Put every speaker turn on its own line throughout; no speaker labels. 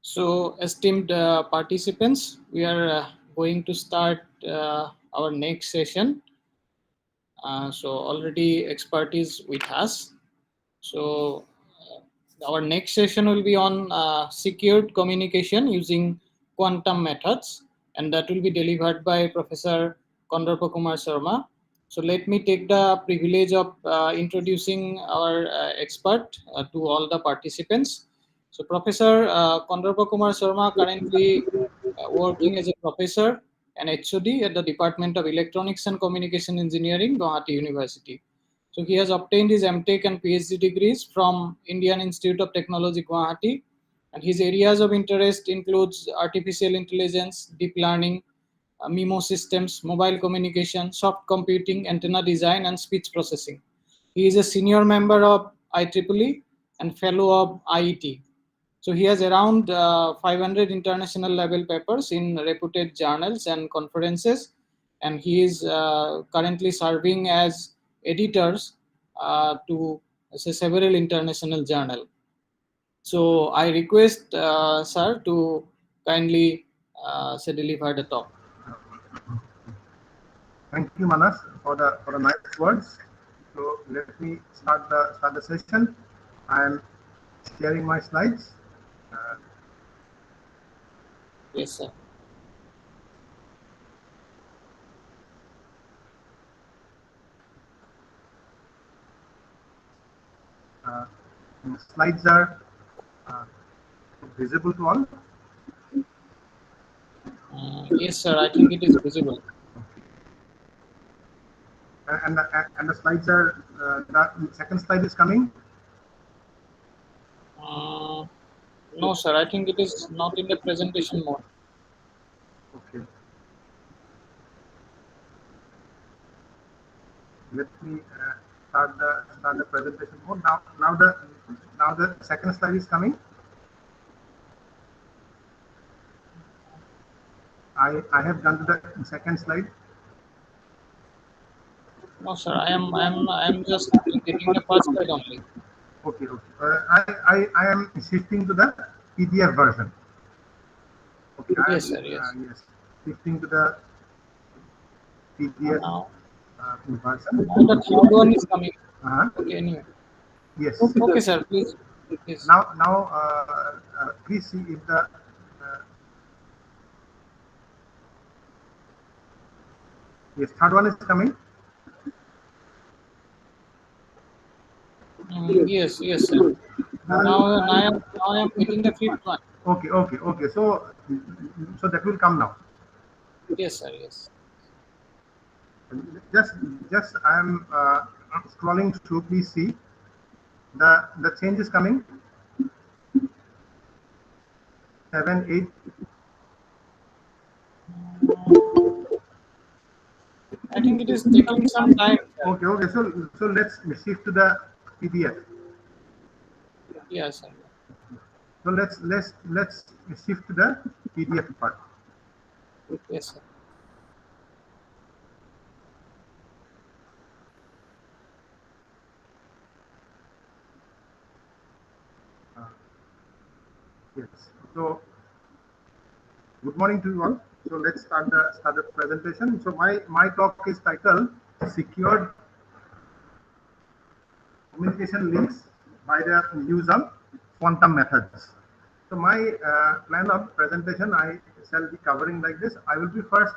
So, esteemed participants, we are going to start our next session. So, already expert is with us. So, our next session will be on secured communication using quantum methods, and that will be delivered by Professor Kandarpa Kumar Sarma. So, let me take the privilege of introducing our expert to all the participants. So, Professor Kandarpa Kumar Sarma currently working as a professor and HOD at the Department of Electronics and Communication Engineering, Gauhati University. So he has obtained his MTech and PhD degrees from Indian Institute of Technology, Gauhati, and his areas of interest includes artificial intelligence, deep learning, MIMO systems, mobile communication, soft computing, antenna design, and speech processing. He is a senior member of IEEE and fellow of IET. So he has around 500 international level papers in reputed journals and conferences, and he is currently serving as editors to several international journals. So I request sir to kindly deliver the talk.
Thank you, Manas, for the nice words. So let me start the session. I am sharing my slides.
Yes, sir.
Slides are visible to all.
Yes, sir. I think it is visible.
And the slides are the second slide is coming.
No, sir. I think it is not in the presentation mode.
Okay. Let me start the presentation mode. Now the second slide is coming. I have gone to the second slide.
No, sir. I am just getting the first slide only.
Okay. I am shifting to the PDF version. Okay.
Yes, sir. Yes.
Yes. Shifting to the PDF
Now,
version.
now the third one is coming.
Uh-huh.
Okay. Anyway.
Yes.
Okay, sir. Please. Yes.
Now, please see if the yes, third one is coming.
Yes. Yes, sir. Now I am getting the fifth one.
Okay. So that will come now.
Yes, sir. Yes.
Just I am scrolling through. Please see the change is coming. 7, 8.
I think it is taking some time. Sir.
Okay. So let's shift to the PDF.
Yes, sir.
So let's shift to the PDF part.
Yes, sir.
Yes. So good morning to you all. So let's start the presentation. So my talk is titled "Secured Communication Links by the Use of Quantum Methods." So my plan of presentation I shall be covering like this. I will be first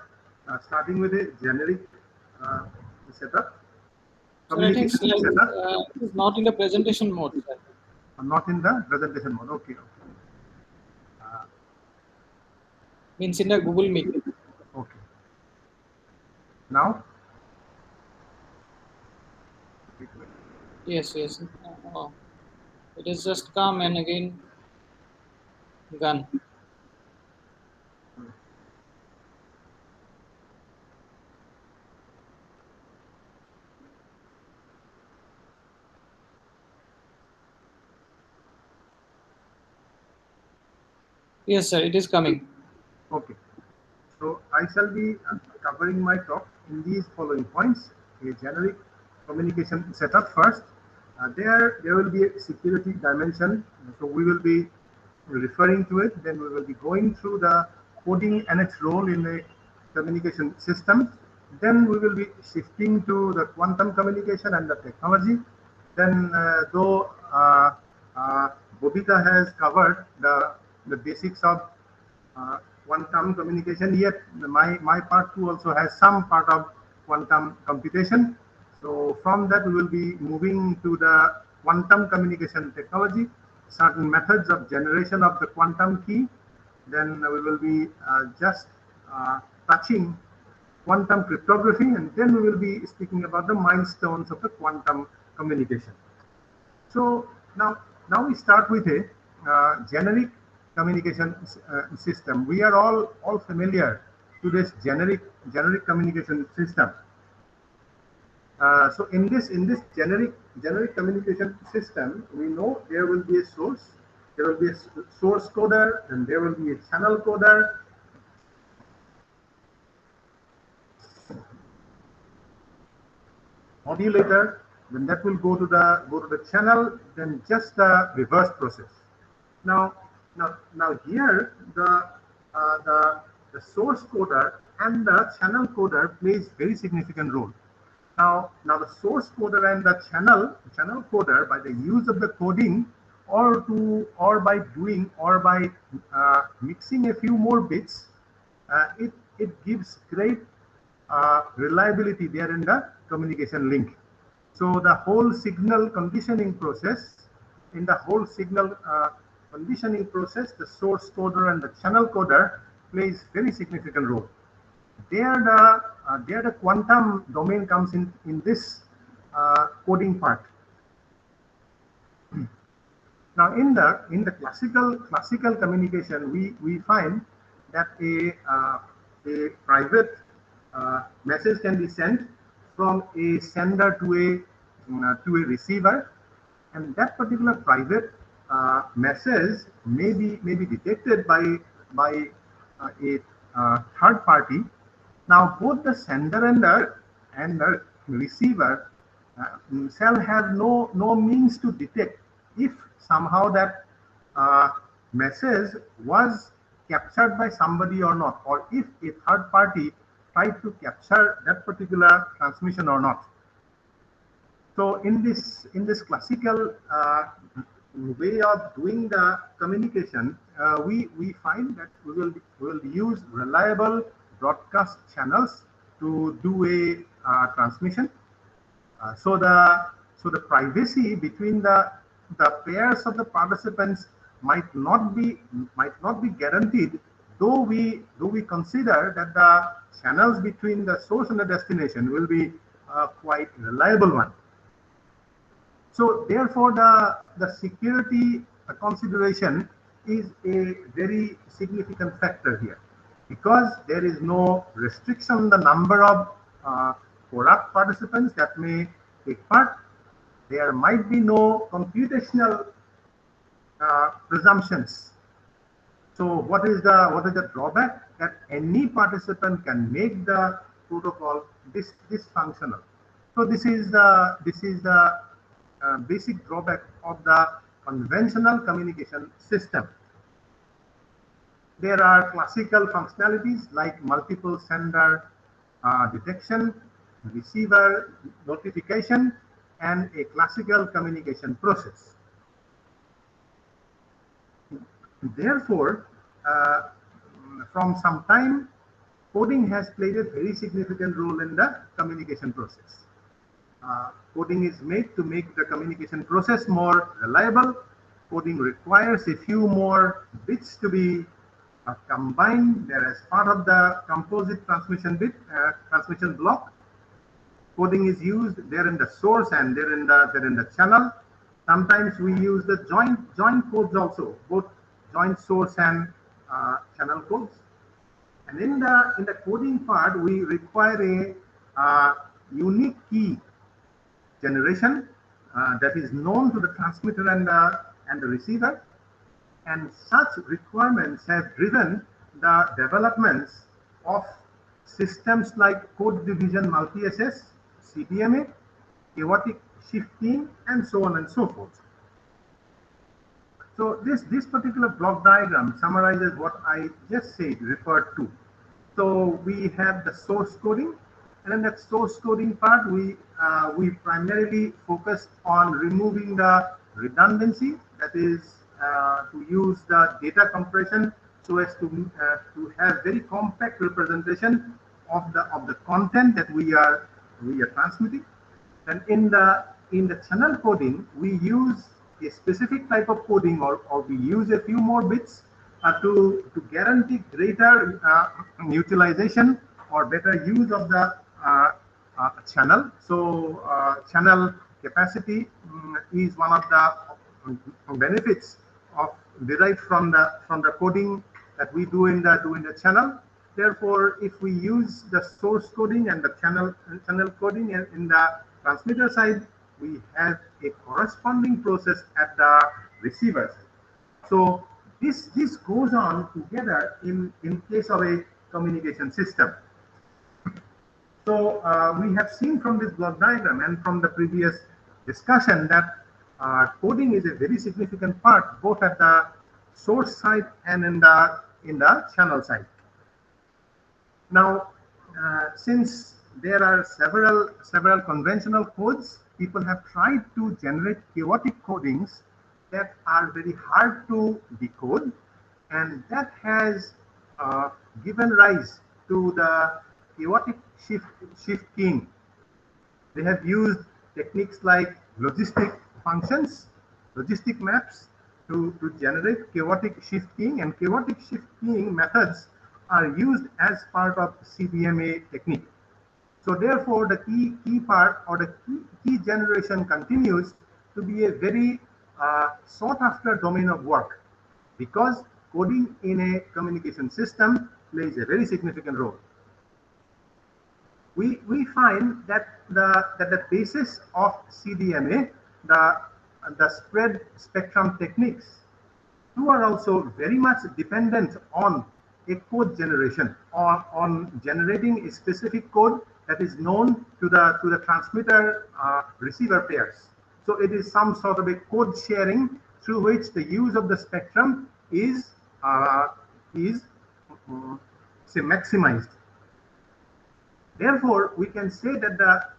starting with a generic setup,
Sir, I think
communication setup.
it is not in the presentation mode, sir.
Not in the presentation mode. Okay.
Means in the Google Meet.
Okay. Now.
Yes. Oh, it is just come and again gone. Yes, sir. It is coming.
Okay. So I shall be covering my talk in these following points: a generic communication setup first. There will be a security dimension. So we will be referring to it. Then we will be going through the coding and its role in a communication system. Then we will be shifting to the quantum communication and the technology. Then, though Bobita has covered the basics of quantum communication, yet my part 2 also has some part of quantum computation. So from that we will be moving to the quantum communication technology, certain methods of generation of the quantum key. Then we will be just touching quantum cryptography, and then we will be speaking about the milestones of the quantum communication. So now we start with a generic communication system. We are all familiar to this generic communication system. So in this generic communication system, we know there will be a source, there will be a source coder, and there will be a channel coder. Modulator, then that will go to the channel, then just the reverse process. Now here the source coder and the channel coder plays very significant role. Now the source coder and the channel coder, by the use of the coding or by mixing a few more bits, it gives great reliability there in the communication link. So the whole signal conditioning process, in the whole signal conditioning process, the source coder and the channel coder plays very significant role. There the quantum domain comes in this coding part. Now in the classical communication, we find that a private message can be sent from a sender to a receiver, and that particular private message may be detected by a third party. Now both the sender and the receiver shall have no means to detect if somehow that message was captured by somebody or not, or if a third party tried to capture that particular transmission or not. So in this classical way of doing the communication, we find that we will use reliable broadcast channels to do a transmission. So the privacy between the pairs of the participants might not be guaranteed, though we consider that the channels between the source and the destination will be quite reliable one. So therefore the security consideration is a very significant factor here, because there is no restriction on the number of corrupt participants that may take part. There might be no computational presumptions. So what is the drawback? That any participant can make the protocol dysfunctional. So this is the basic drawback of the conventional communication system. There are classical functionalities like multiple sender detection, receiver notification, and a classical communication process. Therefore, from some time, coding has played a very significant role in the communication process. Coding is made to make the communication process more reliable. Coding requires a few more bits to be combined there as part of the composite transmission block. Coding is used there in the source and there in the channel. Sometimes we use the joint codes also, both joint source and channel codes. And in the coding part, we require a unique key generation that is known to the transmitter and the receiver. And such requirements have driven the developments of systems like code division multi-SS, CDMA, chaotic shifting, and so on and so forth. So this particular block diagram summarizes what I just said, referred to. So we have the source coding, and in that source coding part, we primarily focused on removing the redundancy, that is to use the data compression so as to have very compact representation of the content that we are transmitting. And in the channel coding, we use a specific type of coding, or we use a few more bits to guarantee greater utilization or better use of the channel. So channel capacity is one of the benefits of derived from the coding that we do in the channel. Therefore, if we use the source coding and the channel coding in the transmitter side, we have a corresponding process at the receiver side. So this goes on together in case of a communication system. So we have seen from this block diagram and from the previous discussion that coding is a very significant part both at the source side and in the channel side. Now, since there are several conventional codes, people have tried to generate chaotic codings that are very hard to decode, and that has given rise to the chaotic shift keying. They have used techniques like logistic maps to generate chaotic shift keying, and chaotic shift keying methods are used as part of CDMA technique. So therefore, the key part or the key generation continues to be a very sought after domain of work, because coding in a communication system plays a very significant role. We find that the basis of CDMA, the spread spectrum techniques, too, are also very much dependent on a code generation, or on generating a specific code that is known to the transmitter receiver pairs. So it is some sort of a code sharing through which the use of the spectrum is say maximized. Therefore, we can say that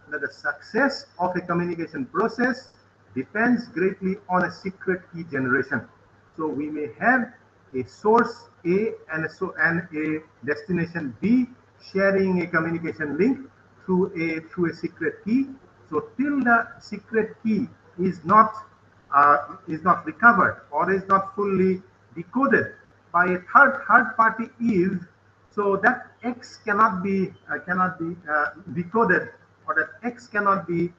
the success of a communication process depends greatly on a secret key generation. So we may have a source A and a destination B sharing a communication link through a secret key. So till the secret key is not recovered or is not fully decoded by a third party Eve, so that X cannot be decoded, or that X cannot be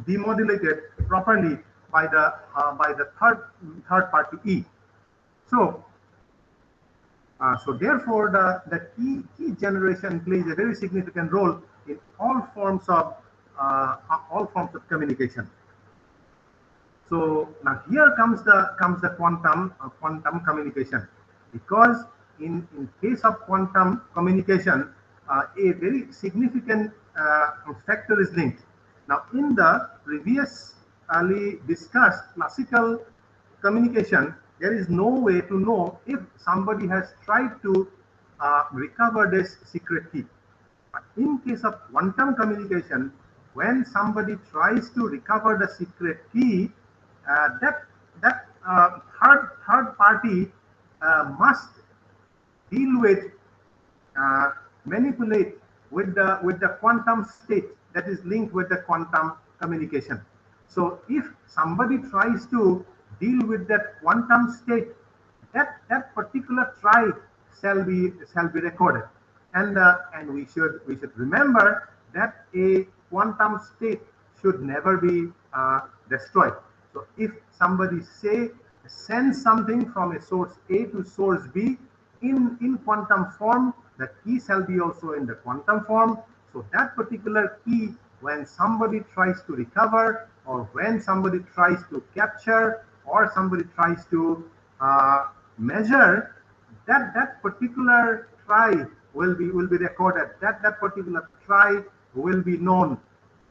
demodulated properly by the third party E. So therefore the key generation plays a very significant role in all forms of communication. So now here comes the quantum communication, because in case of quantum communication, a very significant factor is linked. Now, in the previously discussed classical communication, there is no way to know if somebody has tried to recover this secret key. But in case of quantum communication, when somebody tries to recover the secret key, that third party must deal with, manipulate with the quantum state that is linked with the quantum communication. So if somebody tries to deal with that quantum state, that particular try shall be recorded, and we should remember that a quantum state should never be destroyed. So if somebody sends something from a source A to source B in quantum form, the key shall be also in the quantum form. So that particular key, when somebody tries to recover, or when somebody tries to capture, or somebody tries to measure, that particular try will be recorded. That particular try will be known.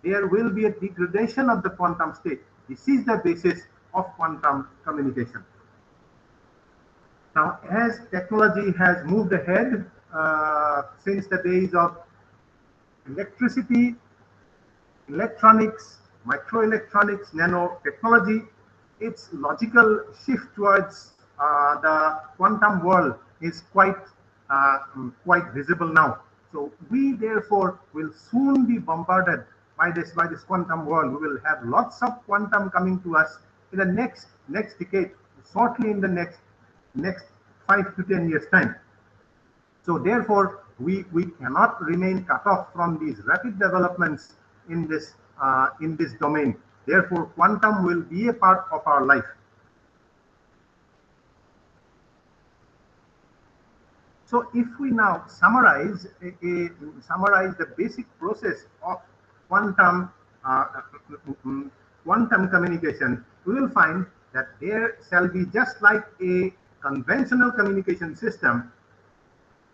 There will be a degradation of the quantum state. This is the basis of quantum communication. Now, as technology has moved ahead since the days of electricity, electronics, microelectronics, nanotechnology, its logical shift towards the quantum world is quite visible now. So we therefore will soon be bombarded by this quantum world. We will have lots of quantum coming to us in the next decade, shortly in the next 5 to 10 years time. So therefore, we cannot remain cut off from these rapid developments in this domain. Therefore, quantum will be a part of our life. So if we now summarize the basic process of quantum quantum communication, we will find that there shall be, just like a conventional communication system,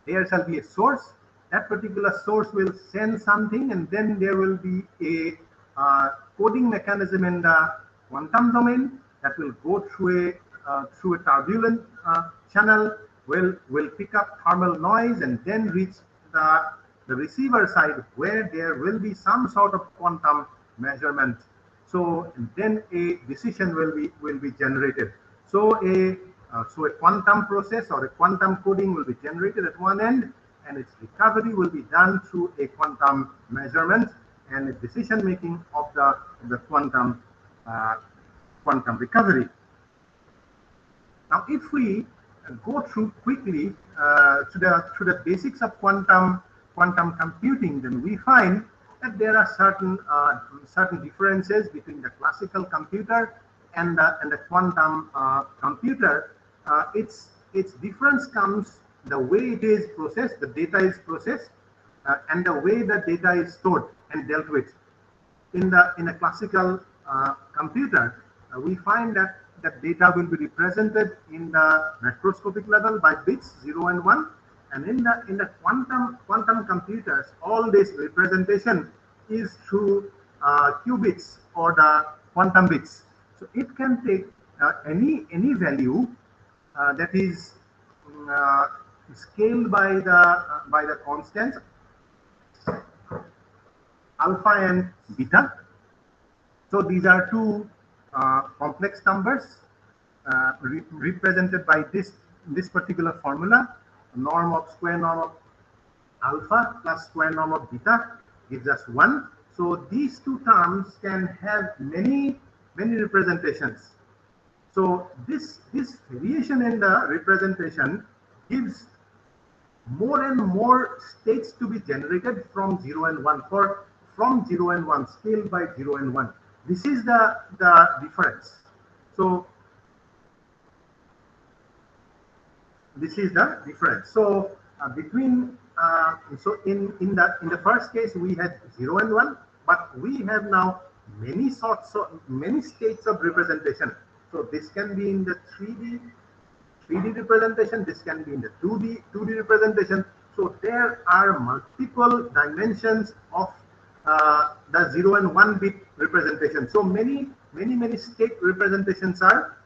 there shall be a source. That particular source will send something, and then there will be a coding mechanism in the quantum domain that will go through a turbulent channel, will pick up thermal noise, and then reach the receiver side, where there will be some sort of quantum measurement. So then a decision will be generated. So a quantum process or a quantum coding will be generated at one end, and its recovery will be done through a quantum measurement and a decision making of the quantum recovery. Now, if we go through quickly to the basics of quantum computing, then we find that there are certain differences between the classical computer and the quantum computer. Its difference comes the way it is processed, the data is processed, and the way the data is stored and dealt with. In a classical computer, we find that data will be represented in the macroscopic level by bits 0 and 1, and in the quantum computers, all this representation is through qubits or the quantum bits. So it can take any value that is scaled by the constants alpha and beta. So these are two complex numbers represented by this particular formula. Square norm of alpha plus square norm of beta gives us 1. So these two terms can have many representations. So this variation in the representation gives more and more states to be generated from 0 and 1, from 0 and 1, scaled by 0 and 1. This is the difference. So this is the difference. So between so in the first case we had 0 and 1, but we have now many states of representation. So this can be in the 3D representation, this can be in the 2D representation. So there are multiple dimensions of the 0 and 1 bit representation. So many state representations are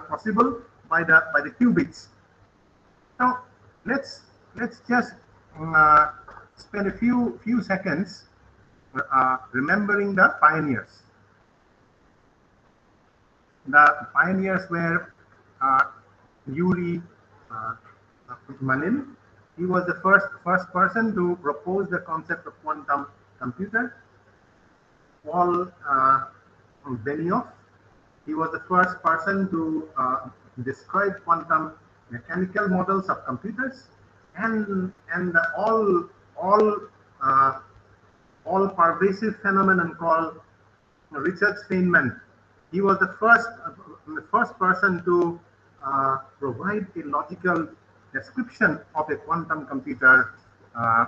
possible by the qubits. Now let's just spend a few seconds remembering the pioneers. The pioneers were Yuri Manin. He was the first person to propose the concept of quantum computer. Paul Benioff. He was the first person to describe quantum mechanical models of computers, and all pervasive phenomenon called Richard Feynman. He was the first person to provide a logical description of a quantum computer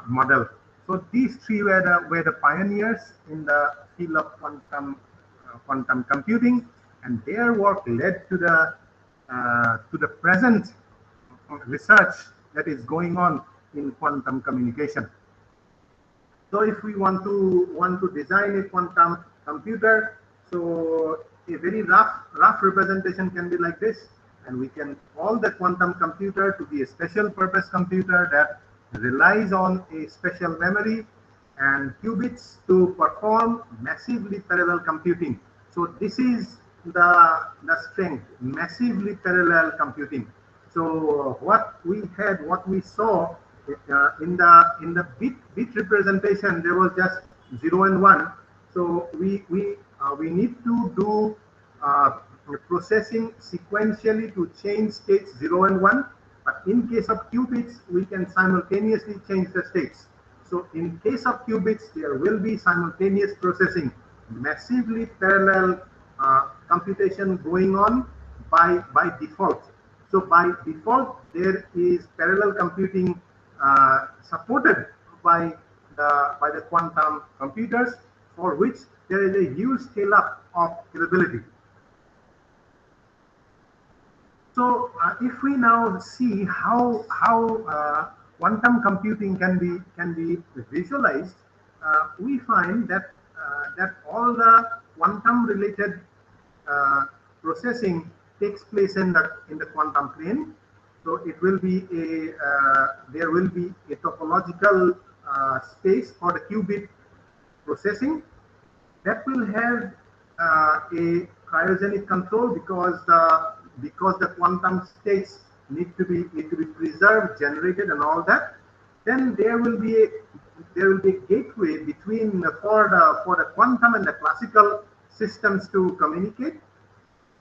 model. So these three were the pioneers in the field of quantum computing, and their work led to the present research that is going on in quantum communication. So if we want to design a quantum computer, so a very rough representation can be like this. and we can call the quantum computer to be a special purpose computer that relies on a special memory and qubits to perform massively parallel computing. So this is the strength, massively parallel computing. So what we saw in the bit representation, there was just 0 and 1. So we need to do processing sequentially to change states 0 and 1. But in case of qubits, we can simultaneously change the states. So in case of qubits, there will be simultaneous processing, massively parallel computation going on by default. So by default, there is parallel computing supported by the quantum computers, for which there is a huge scale up of capability. So if we now see how quantum computing can be visualized, we find that that all the quantum related processing takes place in the quantum plane. So it will be there will be a topological space for the qubit processing that will have a cryogenic control, because the quantum states need to be preserved, generated, and all that. Then there will be a gateway between for the quantum and the classical systems to communicate.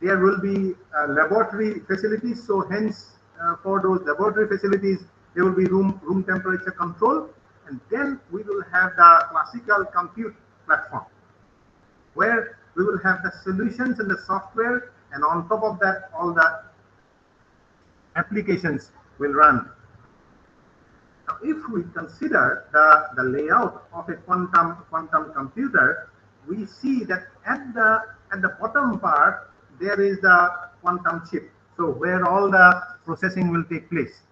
There will be laboratory facilities. So hence, for those laboratory facilities, there will be room temperature control, and then we will have the classical compute platform, where we will have the solutions and the software, and on top of that, all the applications will run. Now, if we consider the layout of a quantum computer, we see that at the bottom part there is the quantum chip, so where all the processing will take place.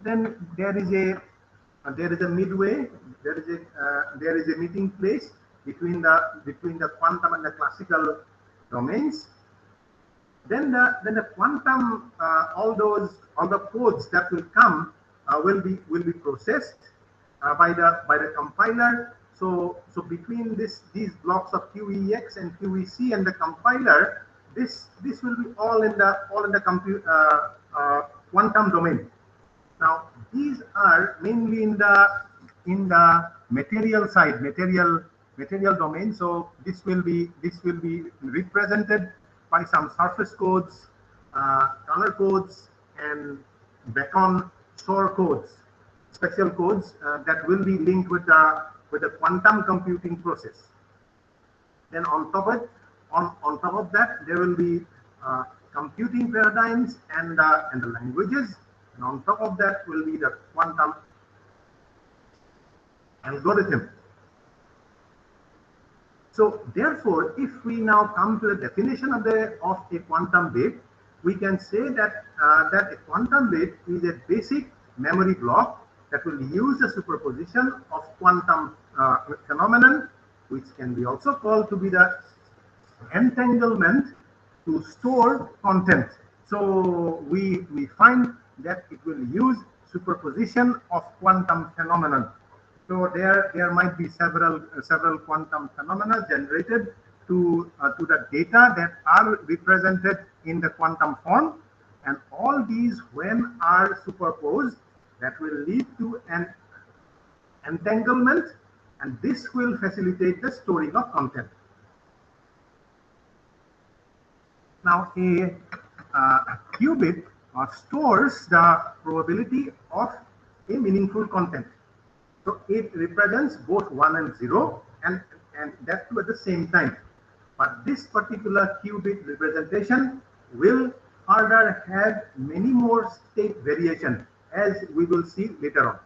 Then there is a midway. There is a meeting place between the quantum and the classical domains. Then the quantum, all the codes that will come will be processed by the compiler. So between these blocks of QEX and QEC and the compiler, this will be all in the quantum domain. Now these are mainly in the material side, material domain. So this will be represented by some surface codes, color codes, and beacon store codes, special codes that will be linked with the quantum computing process. Then on top of that, there will be computing paradigms and the languages, and on top of that will be the quantum algorithm. So therefore, if we now come to the definition of a quantum bit, we can say that that a quantum bit is a basic memory block that will use the superposition of quantum phenomenon, which can be also called to be the entanglement to store content. So we find that it will use superposition of quantum phenomenon. So there might be several quantum phenomena generated to the data that are represented in the quantum form, and all these, when are superposed, that will lead to an entanglement, and this will facilitate the storing of content. Now a qubit stores the probability of a meaningful content. So it represents both 1 and 0, and that too at the same time. But this particular qubit representation will further have many more state variation, as we will see later on.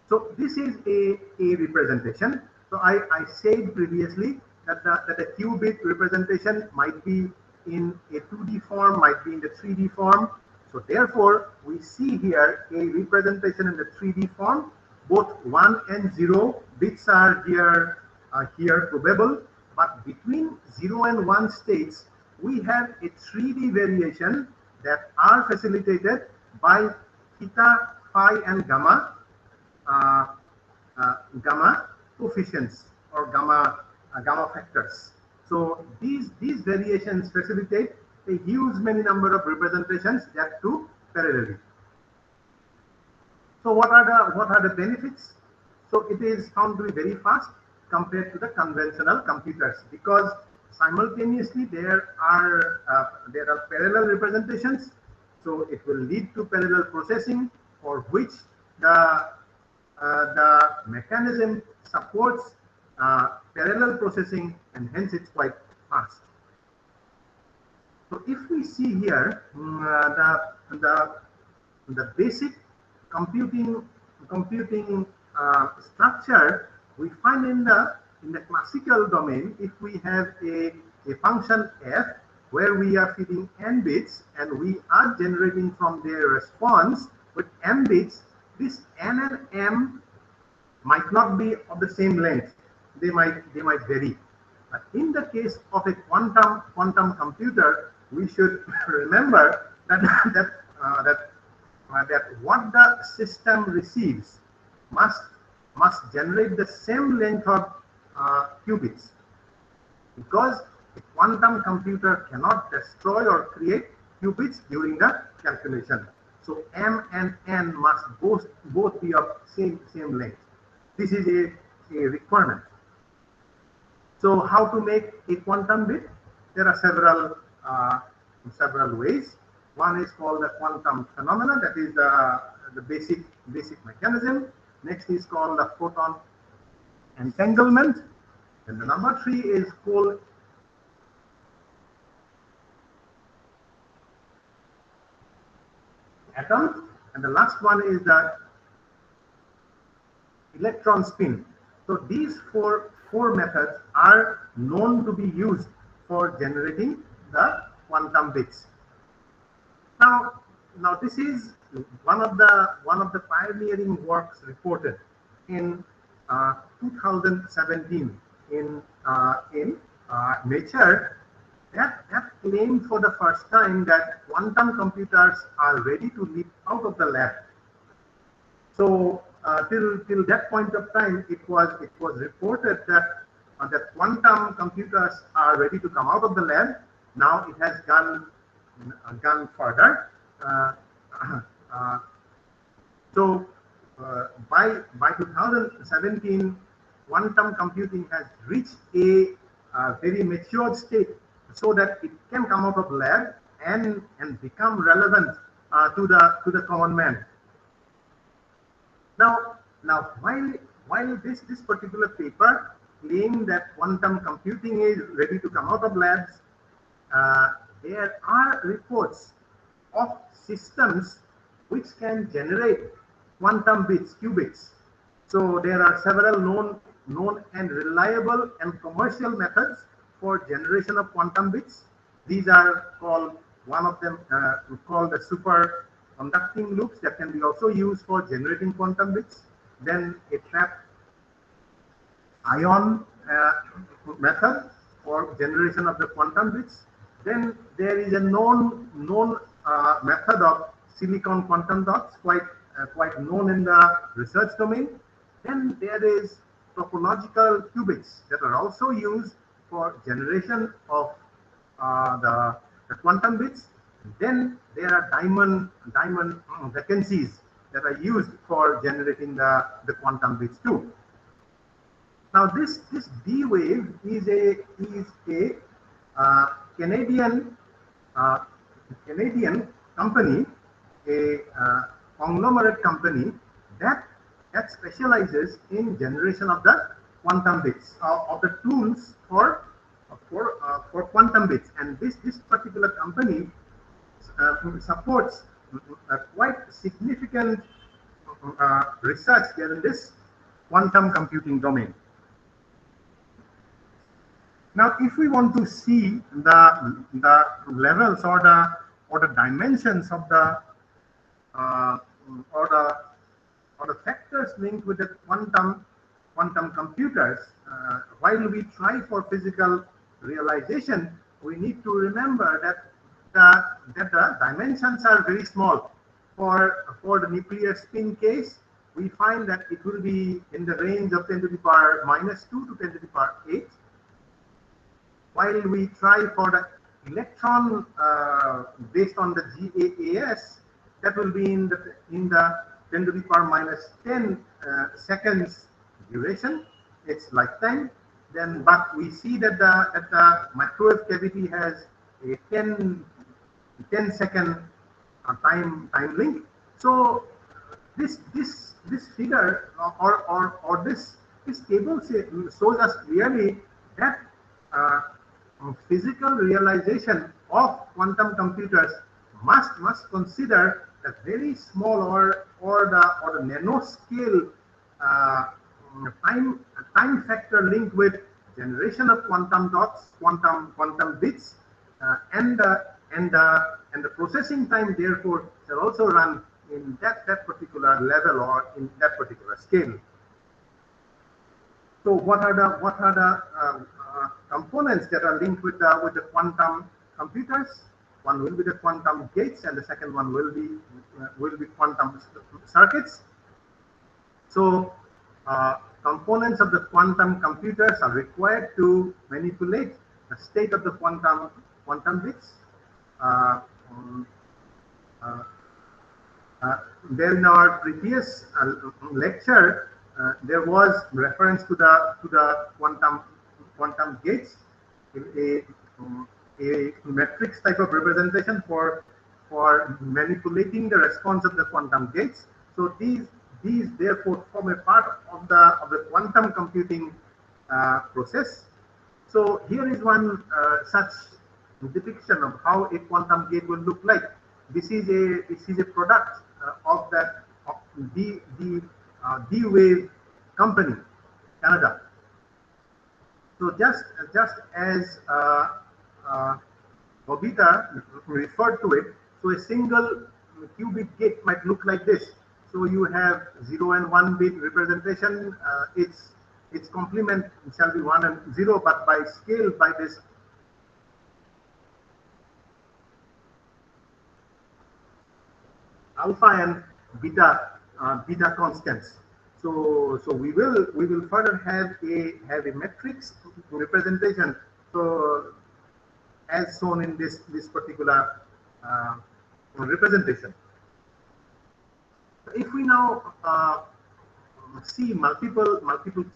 So this is a representation. So I said previously that the qubit representation might be in a 2D form, might be in the 3D form. So therefore, we see here a representation in the 3D form. Both 1 and 0 bits are here probable, but between 0 and 1 states, we have a 3D variation that are facilitated by theta, phi, and gamma uh, gamma coefficients or gamma factors. So these variations facilitate a huge many number of representations that too parallelly. So what are the benefits? So it is found to be very fast compared to the conventional computers because simultaneously there are parallel representations. So it will lead to parallel processing for which the mechanism supports parallel processing, and hence it's quite fast. So if we see here the basic computing structure we find in the classical domain, if we have a function f where we are feeding n bits and we are generating from their response with m bits, this n and m might not be of the same length. They might vary. But in the case of a quantum computer, we should remember that that what the system receives must generate the same length of qubits, because a quantum computer cannot destroy or create qubits during the calculation. So m and n must both be of same length. This is a requirement. So how to make a quantum bit? There are several ways. One is called the quantum phenomena, that is the basic mechanism. Next is called the photon entanglement. And the number 3 is called atom. And the last one is the electron spin. So these four methods are known to be used for generating the quantum bits. Now this is one of the pioneering works reported in 2017 in Nature that claimed for the first time that quantum computers are ready to leap out of the lab. So till that point of time, it was reported that that quantum computers are ready to come out of the lab. Now it has gone further. So by 2017, quantum computing has reached a very matured state, so that it can come out of lab and become relevant to the common man. Now while this particular paper claimed that quantum computing is ready to come out of labs, there are reports of systems which can generate quantum bits, qubits. So there are several known and reliable and commercial methods for generation of quantum bits. These are called, one of them called the superconducting loops, that can be also used for generating quantum bits. Then a trapped ion method for generation of the quantum bits. Then there is a known method of silicon quantum dots, quite known in the research domain. Then there is topological qubits that are also used for generation of the quantum bits. Then there are diamond vacancies that are used for generating the quantum bits too. Now this D wave is a Canadian company, a conglomerate company that specializes in generation of the quantum bits, of the tools for quantum bits. And this particular company supports quite significant research here in this quantum computing domain. Now, if we want to see the levels or the dimensions of the or the factors linked with the quantum computers, while we try for physical realization, we need to remember that the dimensions are very small. For the nuclear spin case, we find that it will be in the range of 10 to the power -2 to 10 to the power 8. While we try for the electron based on the GAAS, that will be in the 10 to the power -10 seconds duration, its lifetime. Then, but we see that the microwave cavity has a 10-second time link. So this figure or this table shows us clearly that physical realization of quantum computers must consider the very small or the nanoscale time factor linked with generation of quantum dots, quantum bits, and the processing time therefore shall also run in that particular level or in that particular scale. So what are the components that are linked with the quantum computers? One will be the quantum gates, and the second one will be quantum circuits. So components of the quantum computers are required to manipulate the state of the quantum bits. Then in our previous lecture, there was reference to the quantum gates, a matrix type of representation for manipulating the response of the quantum gates. So these therefore form a part of the quantum computing process. So here is one such depiction of how a quantum gate will look like. This is a product of the D-Wave company, Canada. So just as Bobita referred to it, so a single qubit gate might look like this. So you have 0 and 1 bit representation. Its complement shall be 1 and 0, but by scale, by this alpha and beta constants. So we will further have a matrix representation. So as shown in this particular representation. If we now see multiple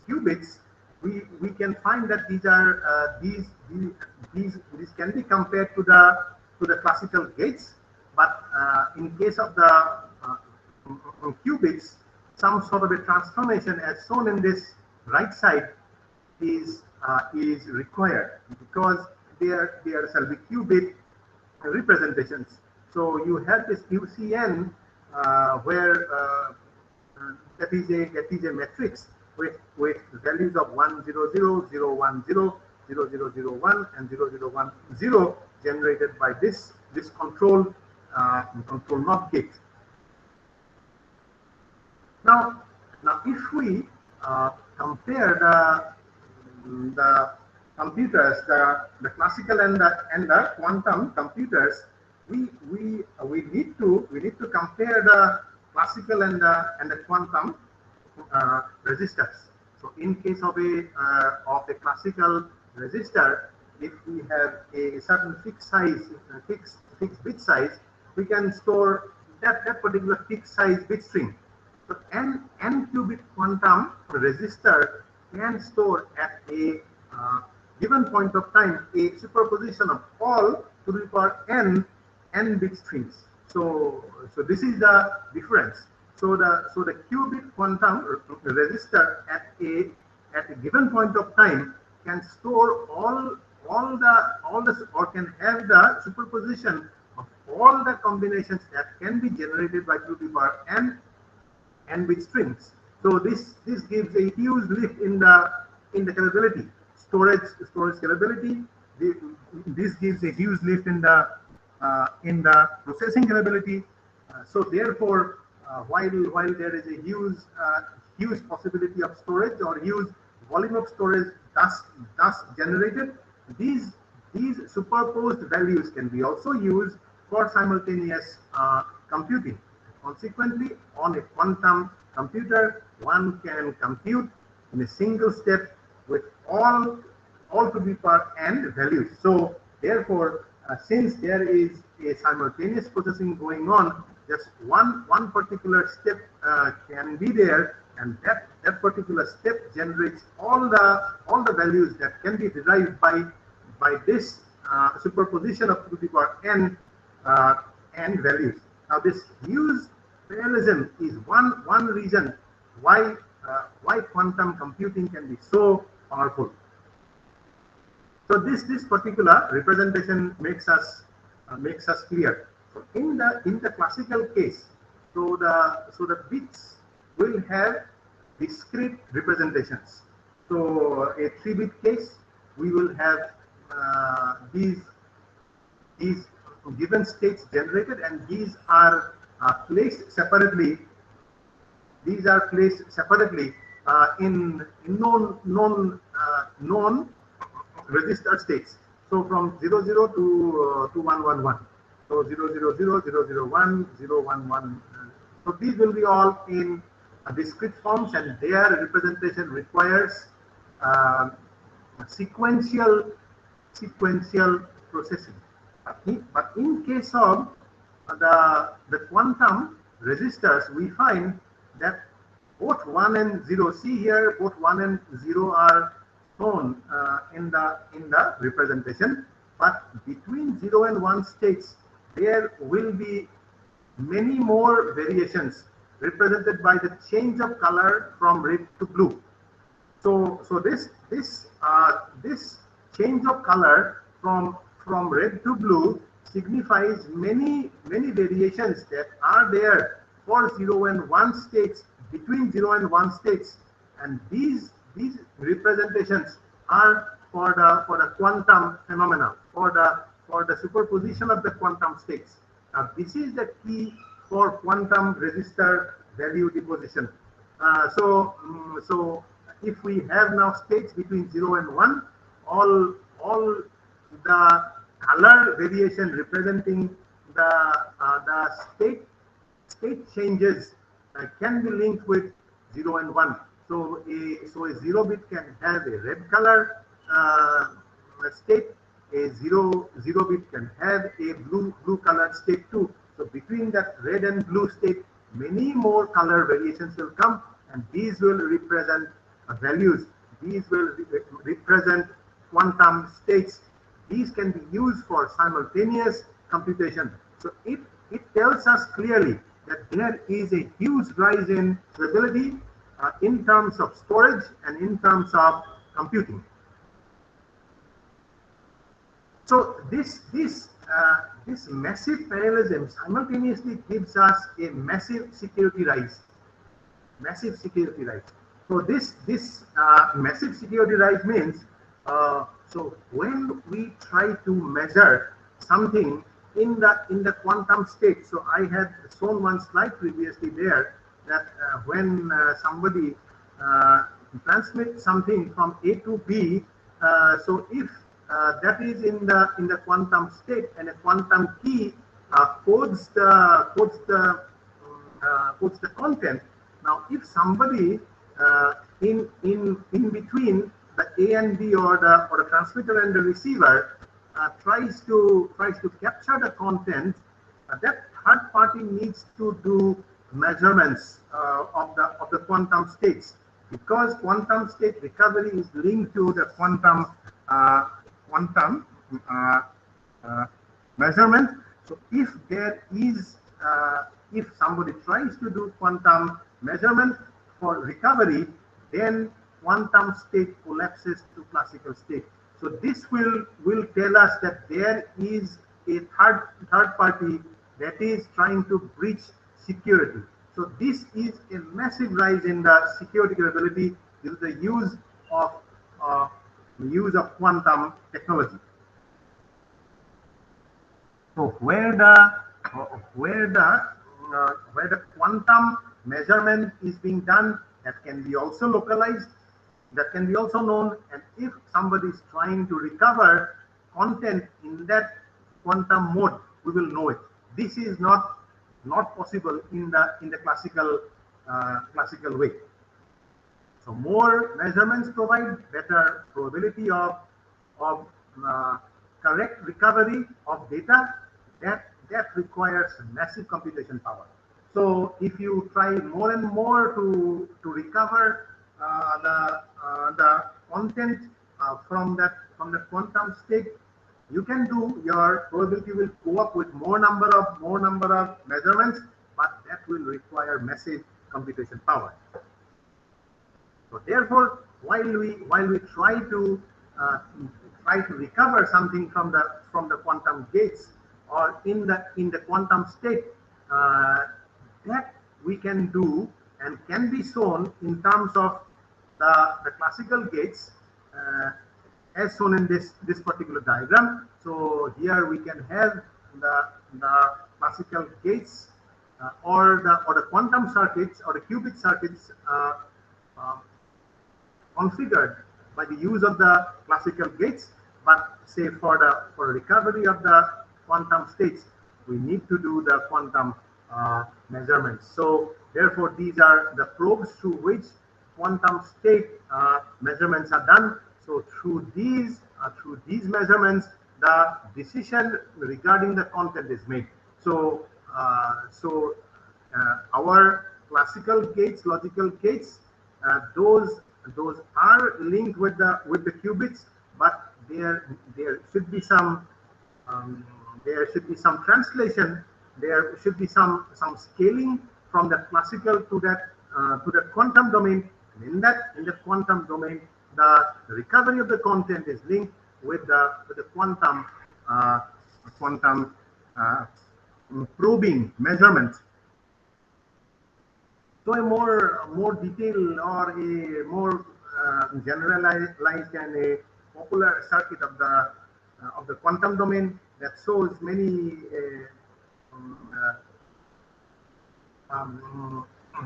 qubits, we can find that these are these can be compared to the classical gates, but in case of the qubits, some sort of a transformation as shown in this right side is required, because there shall be qubit representations. So you have this UCN where that is a matrix with values of 100, 010, 0001, and 0010 generated by this control NOT gate. Now if we compare the computers, the classical and the quantum computers, we need to compare the classical and the quantum resistors. So in case of a classical resistor, if we have a certain fixed bit size, we can store that particular fixed size bit string. So n qubit quantum resistor can store at a given point of time a superposition of all to the power n bit strings. So this is the difference. So the qubit quantum resistor at a given point of time can store all the or can have the superposition of all the combinations that can be generated by to the power n bit strings. So this gives a huge lift in the capability, storage capability. This gives a huge lift in the processing capability. So therefore, while there is a huge possibility of storage or huge volume of storage thus generated, these these superposed values can be also used for simultaneous computing. Consequently, on a quantum computer, one can compute in a single step with all to the power n values. So therefore, since there is a simultaneous processing going on, just one particular step can be there, and that particular step generates all the values that can be derived by this superposition of to the power n values. Now this huge parallelism is one reason why quantum computing can be so powerful. So this particular representation makes us clear. So in the classical case, so the bits will have discrete representations. So a 3-bit case, we will have these given states generated, and these are placed separately. These are placed separately in known register states. So from 00 to 111. So 000, 001, 011. So these will be all in discrete forms, and their representation requires uh, sequential processing. But in case of the quantum resistors, we find that both 1 and 0, see here, both 1 and 0 are shown in the representation, but between 0 and 1 states, there will be many more variations represented by the change of color from red to blue. So this change of color from red to blue signifies many variations that are there for 0 and 1 states, between 0 and 1 states, and these representations are for the quantum phenomena, for the superposition of the quantum states. Now this is the key for quantum resistor value deposition. So if we have now states between 0 and 1, all the color variation representing the state changes can be linked with 0 and 1. So a 0 bit can have a red color state, a 0 bit can have a blue colored state too. So between that red and blue state, many more color variations will come, and these will represent values. These will represent quantum states. These can be used for simultaneous computation. So it tells us clearly that there is a huge rise in stability in terms of storage and in terms of computing. So this massive parallelism simultaneously gives us a massive security rise. Massive security rise. So this massive security rise means so when we try to measure something in the quantum state. So I had shown one slide previously there that when somebody transmits something from A to B, so if that is in the quantum state, and a quantum key codes the content. Now, if somebody in between the A and B, or the transmitter and the receiver tries to capture the content, that third party needs to do measurements of the quantum states, because quantum state recovery is linked to the quantum measurement. So if there is if somebody tries to do quantum measurement for recovery, then quantum state collapses to classical state. So this will tell us that there is a third party that is trying to breach security. So this is a massive rise in the security capability due to the use of quantum technology. So where the quantum measurement is being done, that can be also localized, that can be also known. And if somebody is trying to recover content in that quantum mode, we will know it. This is not possible in the classical way. So more measurements provide better probability of correct recovery of data. That requires massive computation power. So if you try more and more to recover the content from the quantum state, you can do, your probability will go up with more number of measurements, but that will require massive computation power. So therefore, while we try to recover something from the quantum gates or in the quantum state, that we can do and can be shown in terms of the classical gates, as shown in this particular diagram. So here we can have the classical gates or the quantum circuits or the qubit circuits configured by the use of the classical gates, but say for recovery of the quantum states, we need to do the quantum measurements. So therefore, these are the probes through which quantum state measurements are done. So through these measurements, the decision regarding the content is made. So our classical gates, logical gates, those are linked with the qubits, but there should be some translation. There should be some scaling from the classical to the quantum domain. And in the quantum domain, the recovery of the content is linked with the quantum probing measurement. So a more detailed or a more generalized and a popular circuit of the quantum domain that shows many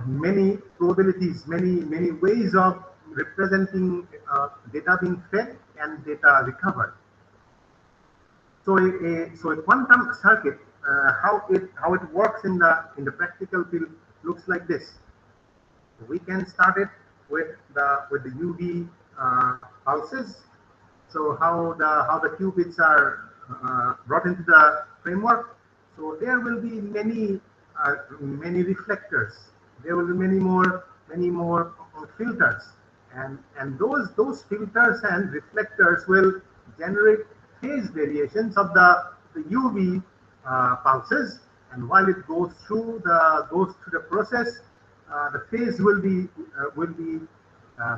many probabilities, many ways of representing data being fed and data recovered. So a quantum circuit, how it works in the practical field looks like this. We can start it with the UV pulses. So how the qubits are brought into the framework. So there will be many reflectors. There will be many more filters, and those filters and reflectors will generate phase variations of the UV pulses. And while it goes through the process, the phase will be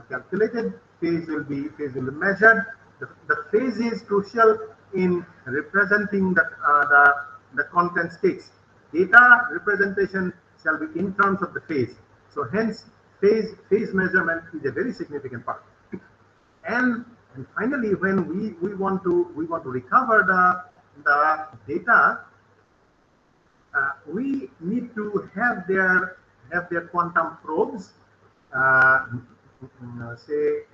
calculated. Phase will be measured. The phase is crucial in representing the content states. Data representation shall be in terms of the phase. So hence, phase measurement is a very significant part. And finally, when we want to recover the data, we need to have their quantum probes, say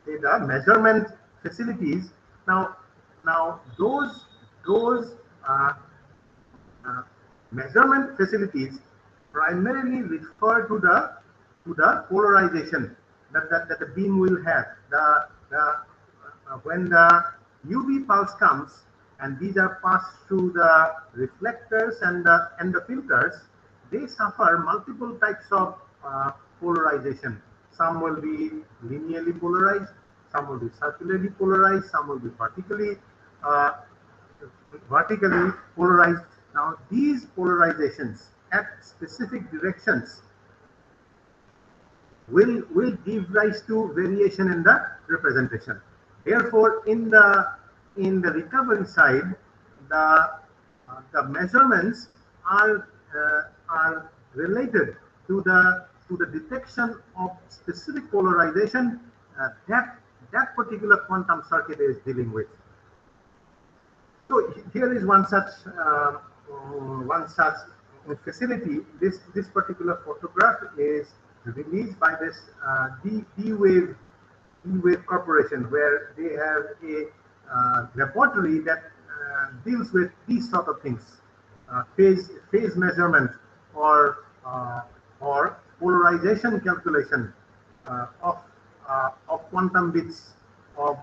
the measurement facilities. Now those measurement facilities primarily refer to the polarization that the beam will have. When the UV pulse comes and these are passed through the reflectors and the filters, they suffer multiple types of polarization. Some will be linearly polarized, some will be circularly polarized, some will be vertically polarized. Now these polarizations at specific directions will give rise to variation in the representation. Therefore, in the recovery side, the measurements are related to the detection of specific polarization that particular quantum circuit is dealing with. So here is one such facility. This particular photograph is released by this D-Wave Corporation, where they have laboratory that deals with these sort of things, phase measurement, or polarization calculation of quantum bits of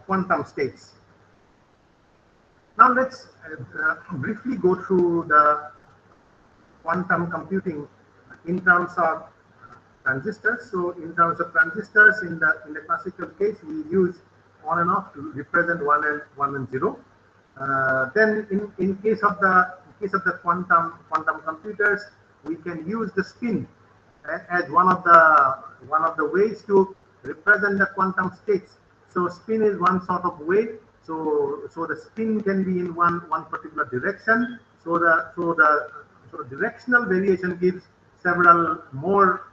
quantum states. Now let's briefly go through the quantum computing in terms of transistors. So in terms of transistors, in the classical case, we use on and off to represent one and zero. Then in case of the quantum computers, we can use the spin as one of the ways to represent the quantum states. So spin is one sort of way. So the spin can be in one particular direction. So the directional variation gives several more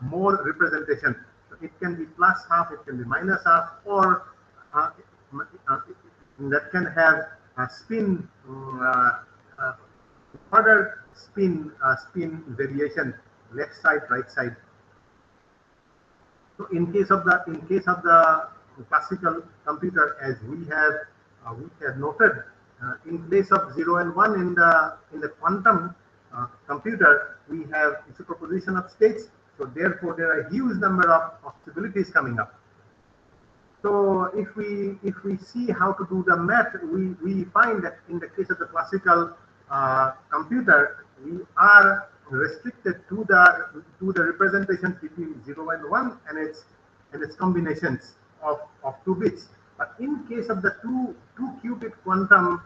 representation. So it can be plus half, it can be minus half, or that can have a spin further spin variation, left side, right side. So in case of the classical computer, as we have noted, in place of 0 and 1 in the quantum computer, we have superposition of states. So therefore, there are a huge number of possibilities coming up. So if we see how to do the math, we find that in the case of the classical computer, we are restricted to the representations between 0 and 1 and its combinations of 2 bits. But in case of the two qubit quantum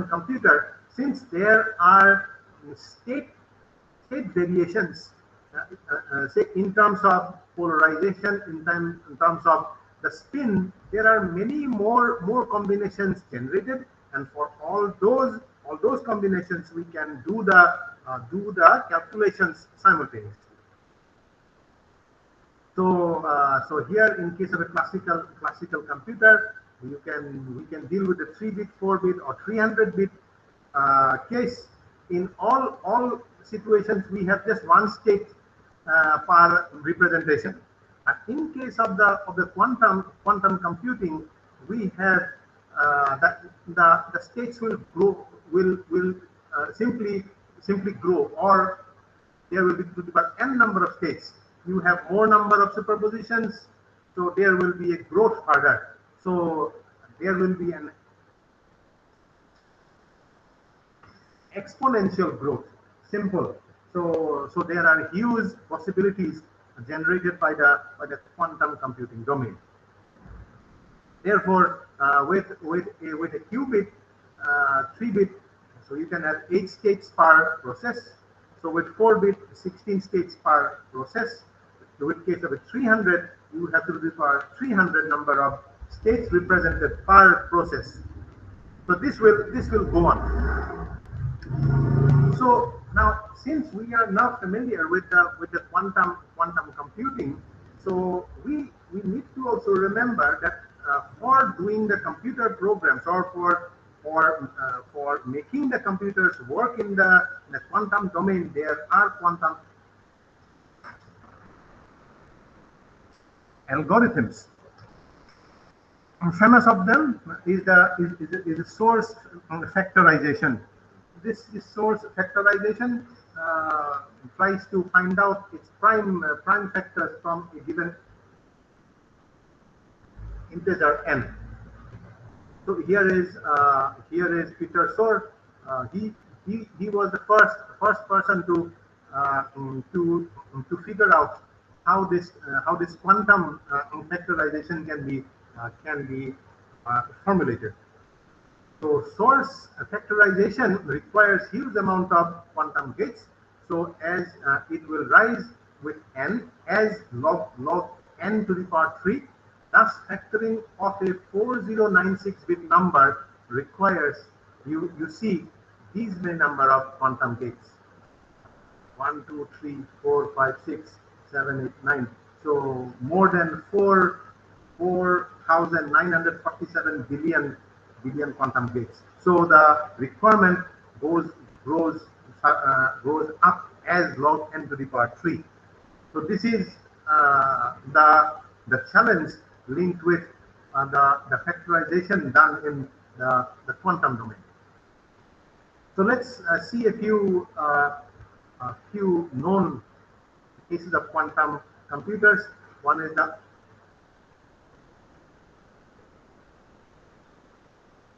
computer, since there are state variations, say in terms of polarization, in terms of the spin, there are many more combinations generated, and for all those combinations, we can do the calculations simultaneously. So here, in case of a classical computer, we can deal with a 3-bit, 4-bit, or 300-bit case. In all situations, we have just one state per representation. In case of the quantum computing, we have the states will grow, will simply grow, or there will be to the power n number of states. You have more number of superpositions, so there will be a growth further. So there will be an exponential growth. Simple. So there are huge possibilities generated by the quantum computing domain. Therefore, with a qubit, 3-bit, so you can have 8 states per process. So with 4-bit, 16 states per process. So with case of a 300, you would have to require 300 number of states represented per process. So this will go on. So now, since we are now familiar with the quantum computing, so we need to also remember that for doing the computer programs, or for making the computers work in the quantum domain, there are quantum algorithms. Famous of them is the source factorization. This source factorization tries to find out its prime factors from a given integer n. So here is Peter Shor. He was the first person to figure out how this quantum factorization can be formulated. So source factorization requires huge amount of quantum gates. So as it will rise with n as log n to the power 3, thus factoring of a 4096-bit number requires you see these many number of quantum gates. 1, 2, 3, 4, 5, 6, 7, 8, 9. So more than 4,947 billion quantum gates. So the requirement grows up as log n to the power 3. So this is the challenge linked with the factorization done in the quantum domain. So let's see a few known cases of quantum computers. One is the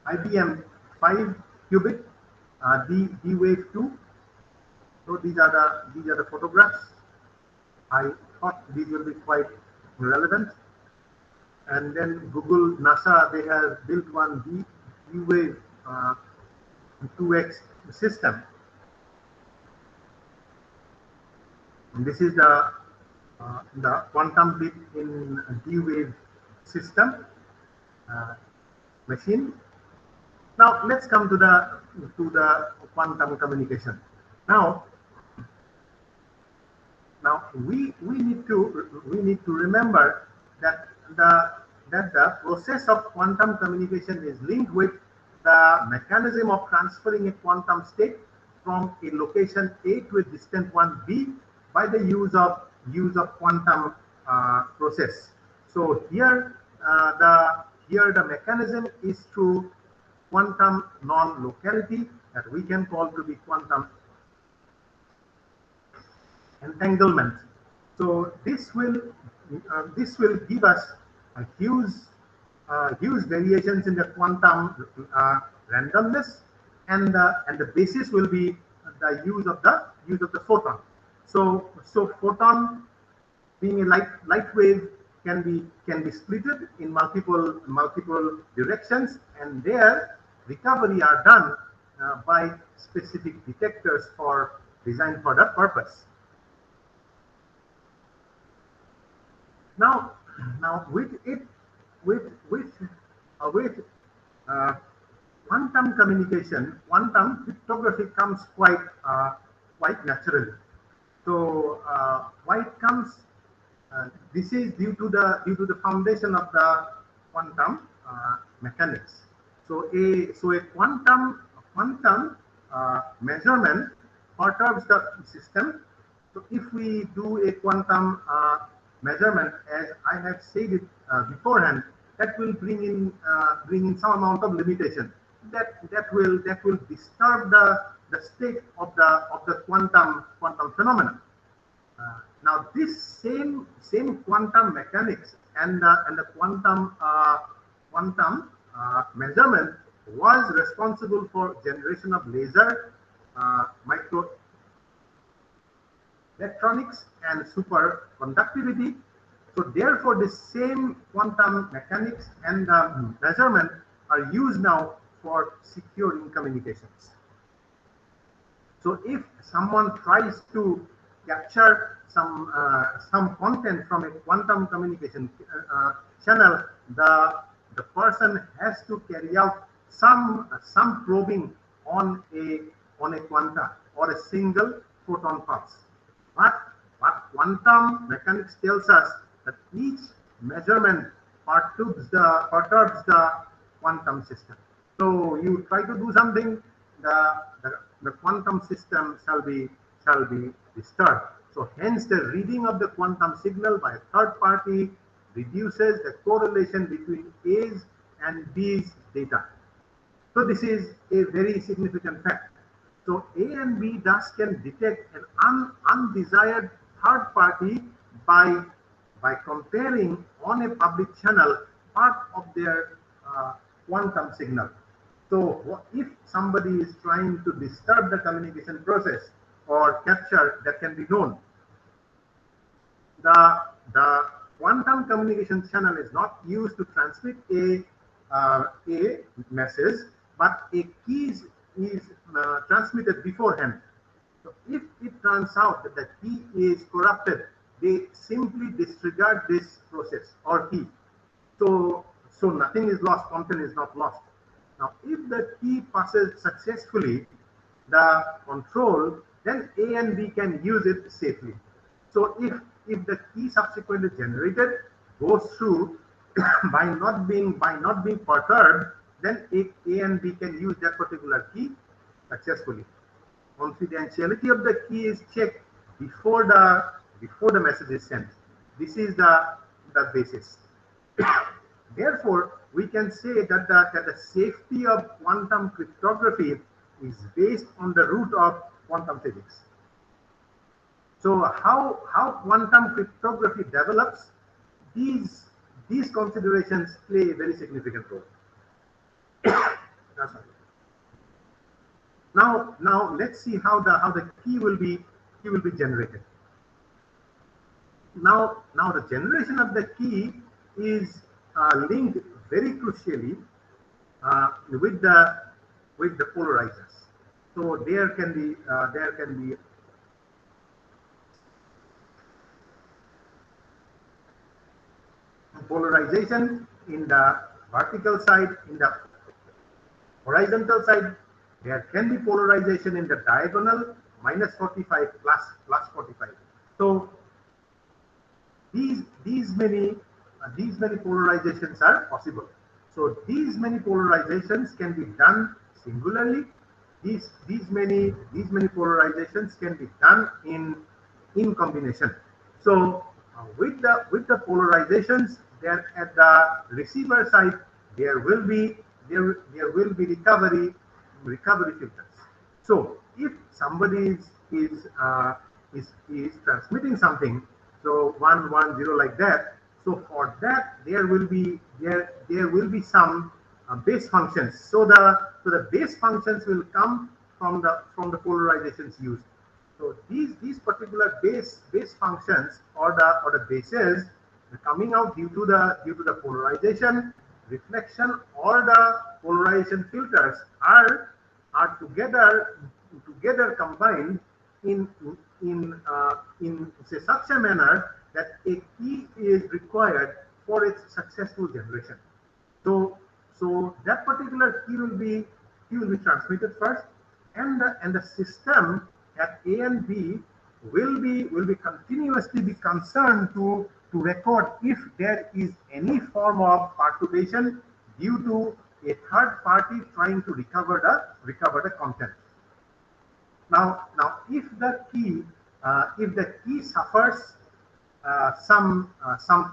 IBM 5 qubit D-Wave 2. So these are the photographs. I thought these will be quite relevant. And then Google, NASA, they have built one D-Wave 2x system. And this is the quantum bit in D-Wave system machine. Now let's come to the quantum communication. Now we need to remember that the process of quantum communication is linked with the mechanism of transferring a quantum state from a location A to a distant one B by the use of quantum process. So here the mechanism is through quantum non-locality that we can call to be quantum entanglement. So this will give us a huge variations in the quantum randomness, and the basis will be the use of the photon. So photon, being a light wave, can be splitted in multiple directions, and their recovery are done by specific detectors designed for that purpose. Now with quantum communication, quantum cryptography comes quite naturally. So why it comes? This is due to the foundation of the quantum mechanics. So a quantum measurement perturbs the system. So if we do a quantum measurement, as I have said it beforehand, that will bring in some amount of limitation. That will disturb the state of the quantum phenomena. Now this same quantum mechanics and the quantum measurement was responsible for generation of laser, micro electronics, and superconductivity. So therefore, the same quantum mechanics and measurement are used now for securing communications. So if someone tries to capture some content from a quantum communication channel, the person has to carry out some probing on a quanta or a single photon pulse. But quantum mechanics tells us that each measurement perturbs the quantum system. So you try to do something, the quantum system shall be disturbed. So hence the reading of the quantum signal by a third party reduces the correlation between A's and B's data. So this is a very significant fact. So A and B thus can detect an undesired third party by comparing on a public channel part of their quantum signal. So if somebody is trying to disturb the communication process or capture, that can be known. The quantum communication channel is not used to transmit a message, but a key is transmitted beforehand. So if it turns out that the key is corrupted, they simply disregard this process or key. So nothing is lost, content is not lost. Now, if the key passes successfully the control, then A and B can use it safely. So if the key subsequently generated goes through by not being perturbed, then A and B can use that particular key successfully. Confidentiality of the key is checked before the message is sent. This is the basis. Therefore, we can say that the safety of quantum cryptography is based on the root of quantum physics. So how quantum cryptography develops, these these considerations play a very significant role. That's right. Now let's see how the key will be generated. Now the generation of the key is linked very crucially with the polarizers. So there can be polarization in the vertical side, in the horizontal side. There can be polarization in the diagonal, minus 45 plus 45. So these many polarizations are possible. So these many polarizations can be done singularly. These many polarizations can be done in combination. So with the polarizations, there at the receiver side there will be recovery filters. So if somebody is transmitting something, so 110 like that. So for that there will be some base functions. So the base functions will come from the polarizations used. So these particular base functions or the bases coming out due to the polarization, reflection, or the polarization filters are together combined in say such a manner that a key is required for its successful generation. So that particular key will be transmitted first, and the system at A and B will be continuously be concerned to record if there is any form of perturbation due to a third party trying to recover the content. Now, if the key suffers some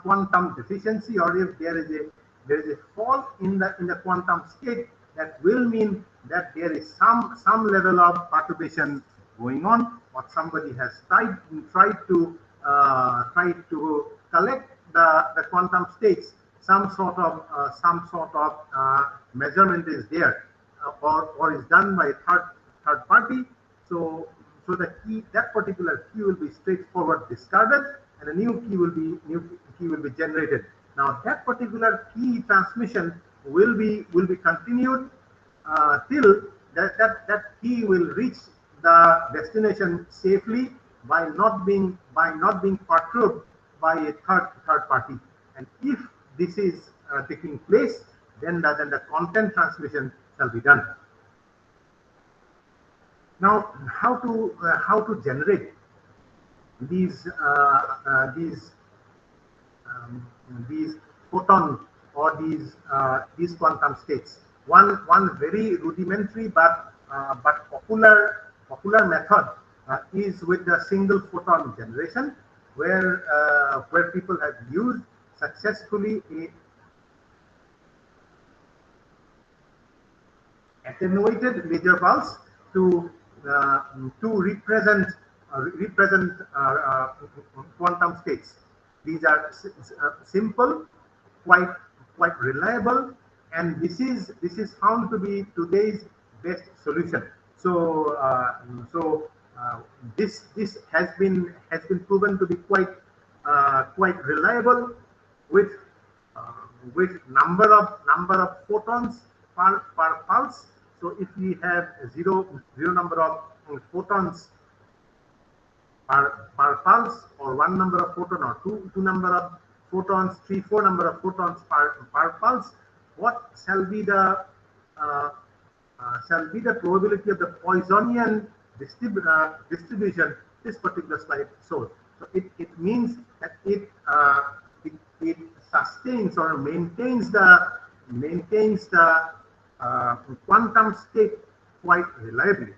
quantum deficiency, or if there is a fault in the quantum state, that will mean that there is some level of perturbation going on, or somebody has tried to collect the quantum states. Some sort of measurement is there, or is done by third party. So the key, that particular key will be straightforward discarded, and a new key will be generated. Now that particular key transmission will be continued till that key will reach the destination safely by not being perturbed by a third party. And if this is taking place, then the content transmission shall be done. Now, how to generate these these photon, or these quantum states? One very rudimentary but popular method is with the single photon generation, where people have used successfully a attenuated laser pulse to represent quantum states. These are simple, quite reliable, and this is found to be today's best solution. So this has been proven to be quite reliable with number of photons per pulse. So if we have zero number of photons per pulse, or one number of photon, or two number of photons, 3-4 number of photons per pulse, what shall be the probability of the Poissonian distribution this particular slide shows. So it means that it sustains or maintains the quantum state quite reliably.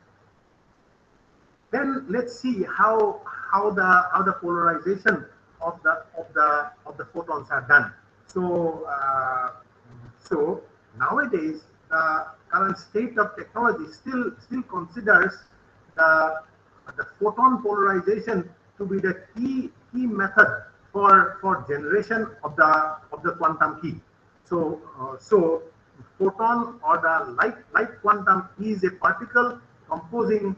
Then let's see how the polarization of the photons are done. So nowadays, the current state of technology still considers the the photon polarization to be the key method for generation of the quantum key. So photon, or the light quantum, is a particle composing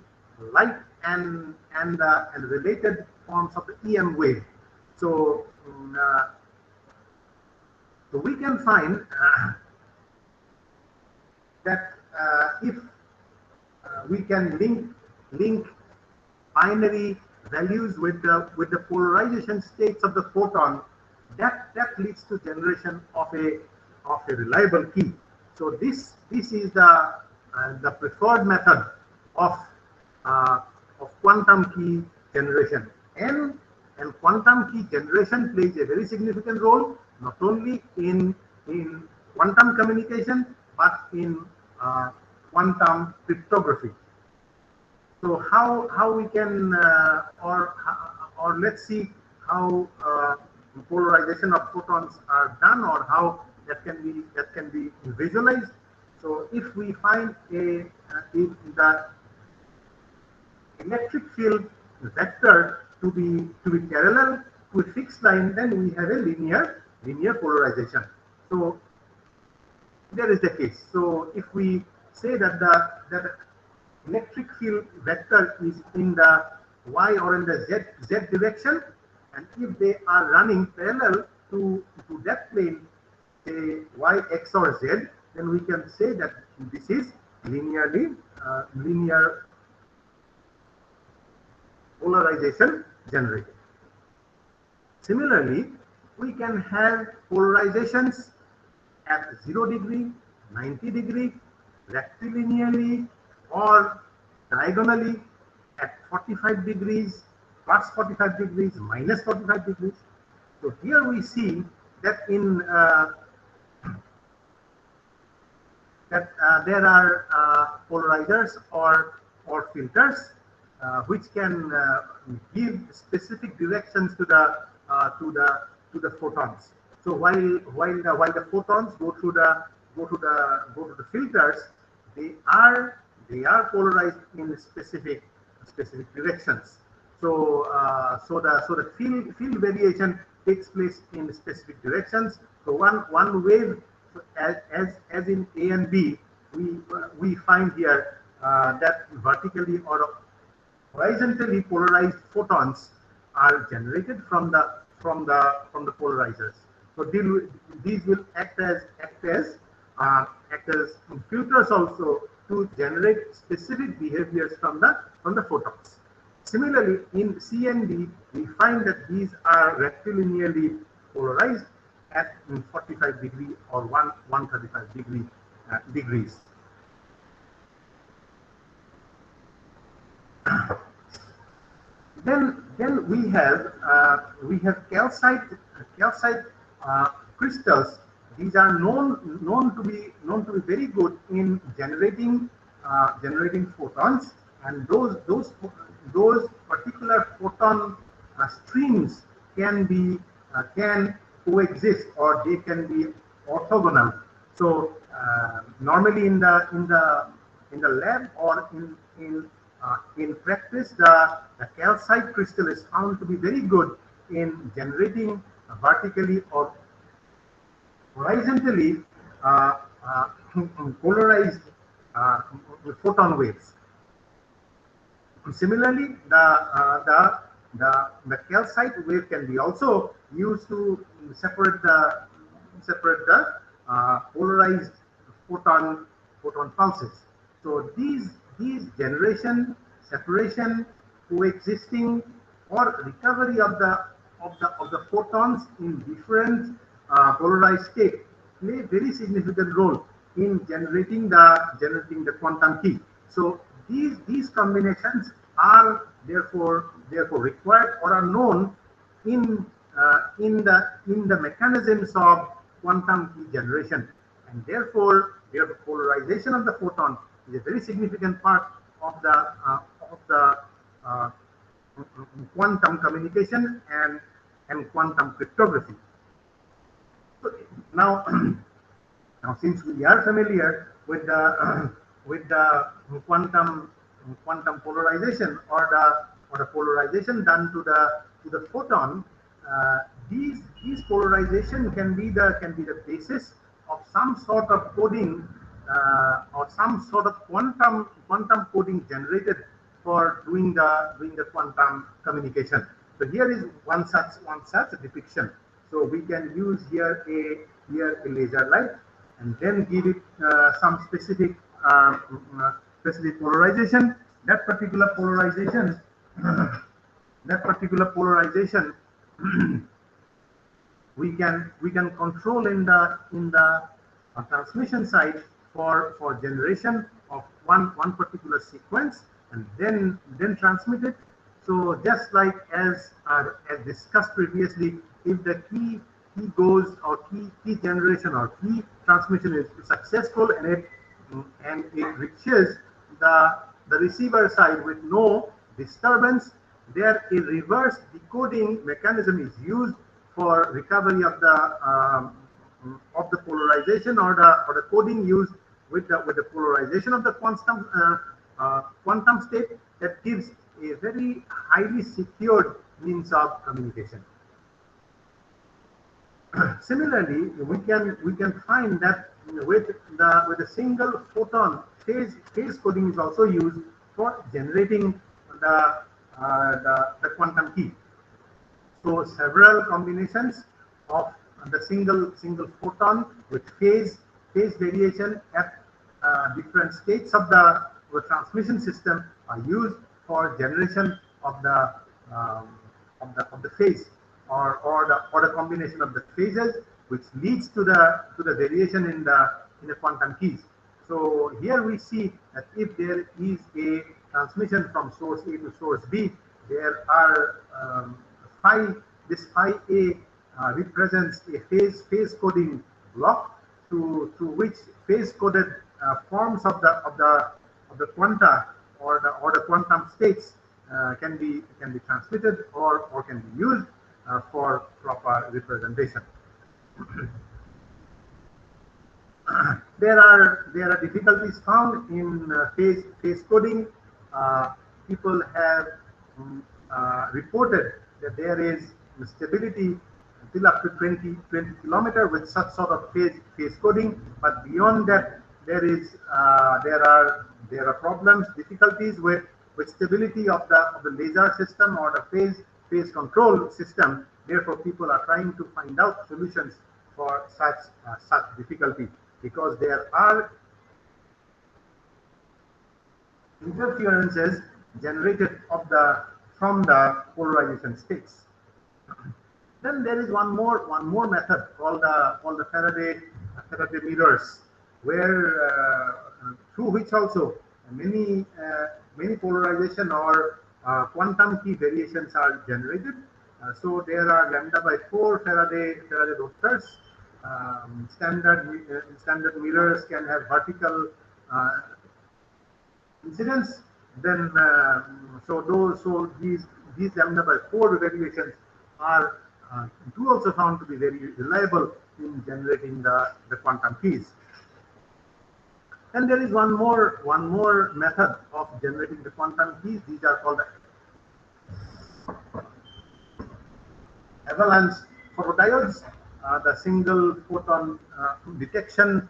light and related forms of the EM wave. So so we can find that if we can link binary values with the polarization states of the photon, that leads to generation of a reliable key. So this is the preferred method of uh, of quantum key generation. And quantum key generation plays a very significant role, not only in quantum communication, but in quantum cryptography. So how we can or let's see how polarization of photons are done, or how that can be visualized. So if we find if the electric field vector to be parallel to a fixed line, then we have a linear polarization. So there is the case. So if we say that the electric field vector is in the y or in the z direction, and if they are running parallel to that plane, say y, x, or z, then we can say that this is linear polarization generated. Similarly, we can have polarizations at 0 degree, 90 degree, rectilinearly, or diagonally at 45 degrees, plus 45 degrees, minus 45 degrees. So here we see that there are polarizers or filters which can give specific directions to the photons. So while the photons go to the filters, they are polarized in specific directions. So the field variation takes place in specific directions. So one wave, as in A and B, we find here that vertically or horizontally polarized photons are generated from the polarizers. So these will act as filters also to generate specific behaviors from the photons. Similarly, in C and D, we find that these are rectilinearly polarized at 45 degree or 135 degrees. Then we have calcite crystals. These are known to be very good in generating photons, and those particular photon streams can coexist, or they can be orthogonal. So normally in the lab, or in practice, the calcite crystal is found to be very good in generating vertically or horizontally uh, uh, polarized photon waves. Similarly, the calcite wave can be also used to separate the polarized photon pulses. So these generation, separation, coexisting, or recovery of the photons in different polarized state play very significant role in generating the quantum key. So these combinations are therefore required, or are known in the mechanisms of quantum key generation, and therefore their polarization of the photon is a very significant part of the uh, quantum communication and quantum cryptography. So Now, now, since we are familiar with the with the quantum polarization, or the polarization done to the photon, these polarization can be the basis of some sort of coding, or some sort of quantum coding generated for doing the quantum communication. So here is one such depiction. So we can use here a laser light, and then give it some specific polarization. That particular polarization, that particular polarization, we can control in the transmission side for generation of one particular sequence, and then transmit it. So just like as discussed previously, if the key goes, or key generation or key transmission is successful, and it reaches the receiver side with no disturbance, there a reverse decoding mechanism is used for recovery of the polarization, or the coding used with the polarization of the quantum state, that gives a very highly secured means of communication. Similarly, we can find that with a single photon, phase coding is also used for generating the quantum key. So several combinations of the single photon with phase variation at different states of the transmission system are used for generation of the phase, or the combination of the phases, which leads to the variation in the quantum keys. So here we see that if there is a transmission from source A to source B, there are this phi A represents a phase coding block, to which phase coded forms of the quanta, or the quantum states can be transmitted, or can be used for proper representation. There are difficulties found in phase coding. People have reported that there is stability until up to 20 kilometer with such sort of phase coding, but beyond that there are problems, difficulties with stability of the laser system, or the phase control system. Therefore, people are trying to find out solutions for such difficulty, because there are interferences generated from the polarization states. Then there is one more method called the Faraday mirrors, where through which also many polarization or quantum key variations are generated. So there are lambda by 4 Faraday rotors. Standard mirrors can have vertical incidence. Then these lambda by 4 variations are also found to be very reliable in generating the quantum keys. And there is one more method of generating the quantum keys. These are called avalanche photodiodes. The single photon detection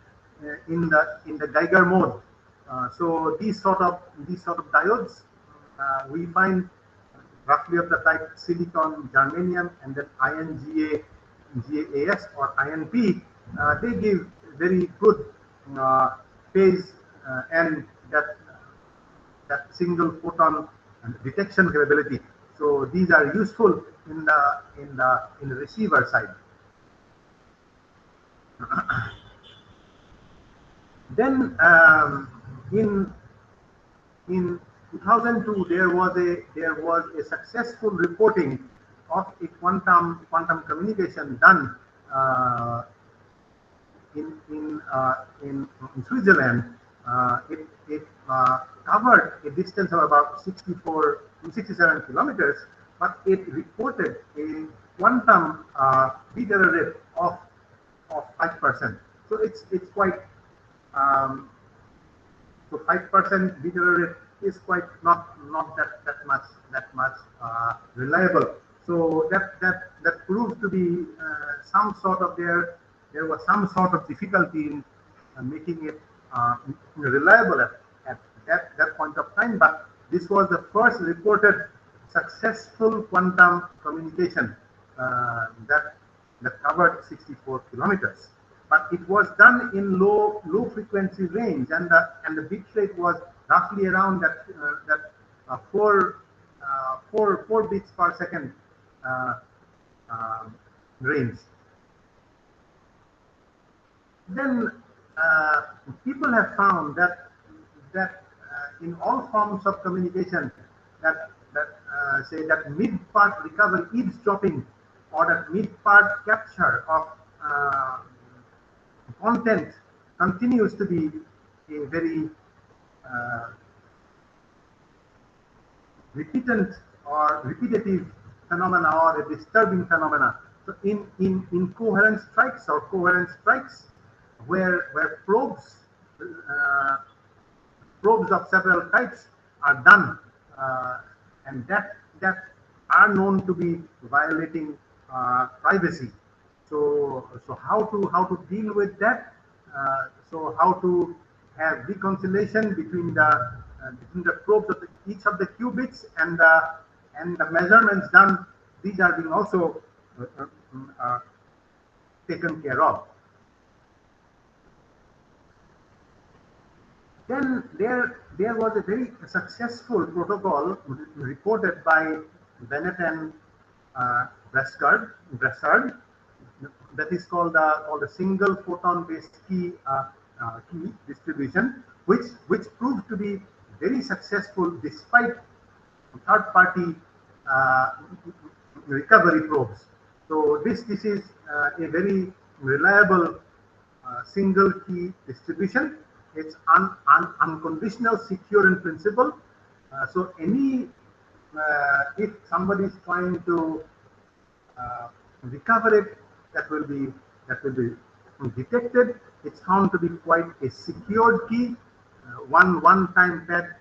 in the Geiger mode. So these sort of diodes we find roughly of the type silicon, germanium, and then GaAs or InP. They give very good phase and that single photon detection capability. So these are useful in the receiver side. Then in 2002 there was a successful reporting of a quantum communication done in Switzerland. It covered a distance of about 67 kilometers, but it reported a quantum bit error rate of 5%. So it's quite so 5% bit error rate is quite not that much reliable. So that proves to be some sort of there was some sort of difficulty in making it reliable at that point of time. But this was the first reported successful quantum communication that covered 64 kilometers. But it was done in low frequency range, and the bit rate was roughly around four bits per second uh, range. Then people have found that in all forms of communication, say that mid part recovery, eavesdropping, or that mid part capture of content continues to be a very uh, repetitive phenomena or a disturbing phenomena. So in coherent strikes or coherent strikes, where probes of several types are done, and that are known to be violating privacy. So how to deal with that? So how to have reconciliation between the probes of each of the qubits and the measurements done. These are being also taken care of. Then there was a very successful protocol reported by Bennett and Brassard, that is called the single photon based key distribution, which proved to be very successful despite third party uh, recovery probes. So this is a very reliable single key distribution. It's unconditional, secure in principle. So if somebody is trying to recover it, that will be detected. It's found to be quite a secured key, one-time pad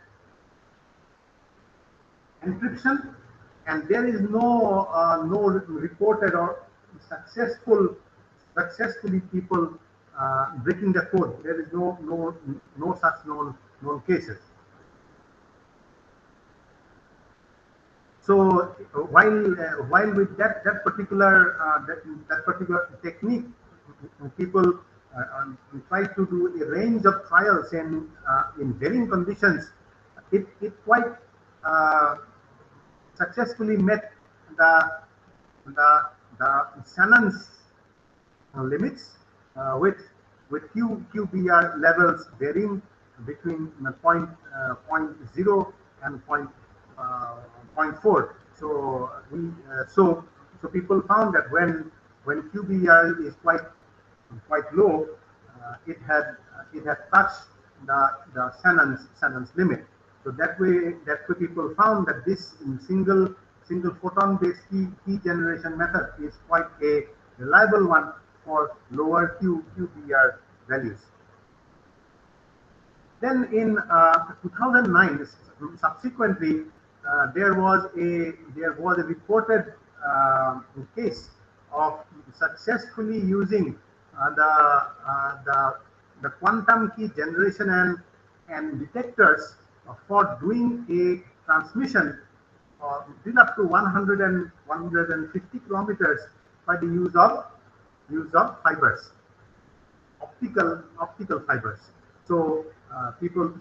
encryption, and there is no reported or successfully people breaking the code. There is no such known cases. So while with that particular technique, people try to do a range of trials in varying conditions. It quite uh, successfully met the the Shannon's limits with QBR levels varying between point 0 and point 4. So so people found that when QBR is quite low, it had touched the Shannon's limit. So that way people found that this single photon based key generation method is quite a reliable one for lower QBR values. Then in 2009, subsequently, there was a reported case of successfully using the quantum key generation and detectors for doing a transmission till up to 150 kilometers by the use of fibers, optical fibers. So people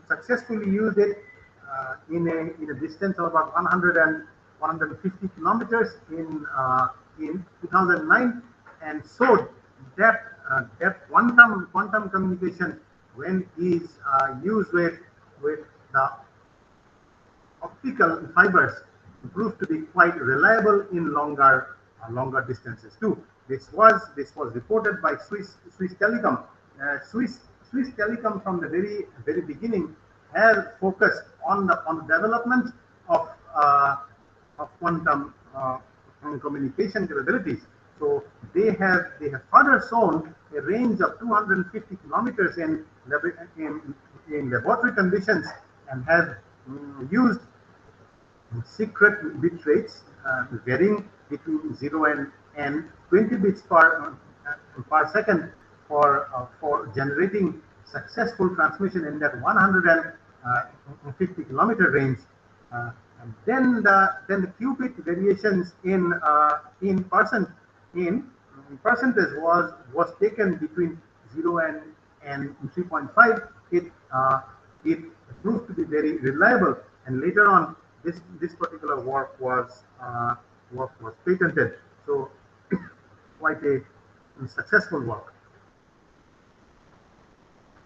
successfully used it in a distance of about 150 kilometers in 2009, and showed that that quantum communication, when is used with the optical fibers, proved to be quite reliable in longer distances too. This was reported by Swiss Telecom. Swiss Telecom from the very beginning has focused on the development of quantum communication capabilities. So they have further shown a range of 250 kilometers in laboratory conditions, and have used secret bit rates varying between 0 and 20 bits per second for generating successful transmission in that 150 kilometer range. And then the qubit variations in percentage was taken between 0 and 3.5. It proved to be very reliable, and later on this particular work was patented. So quite a successful work.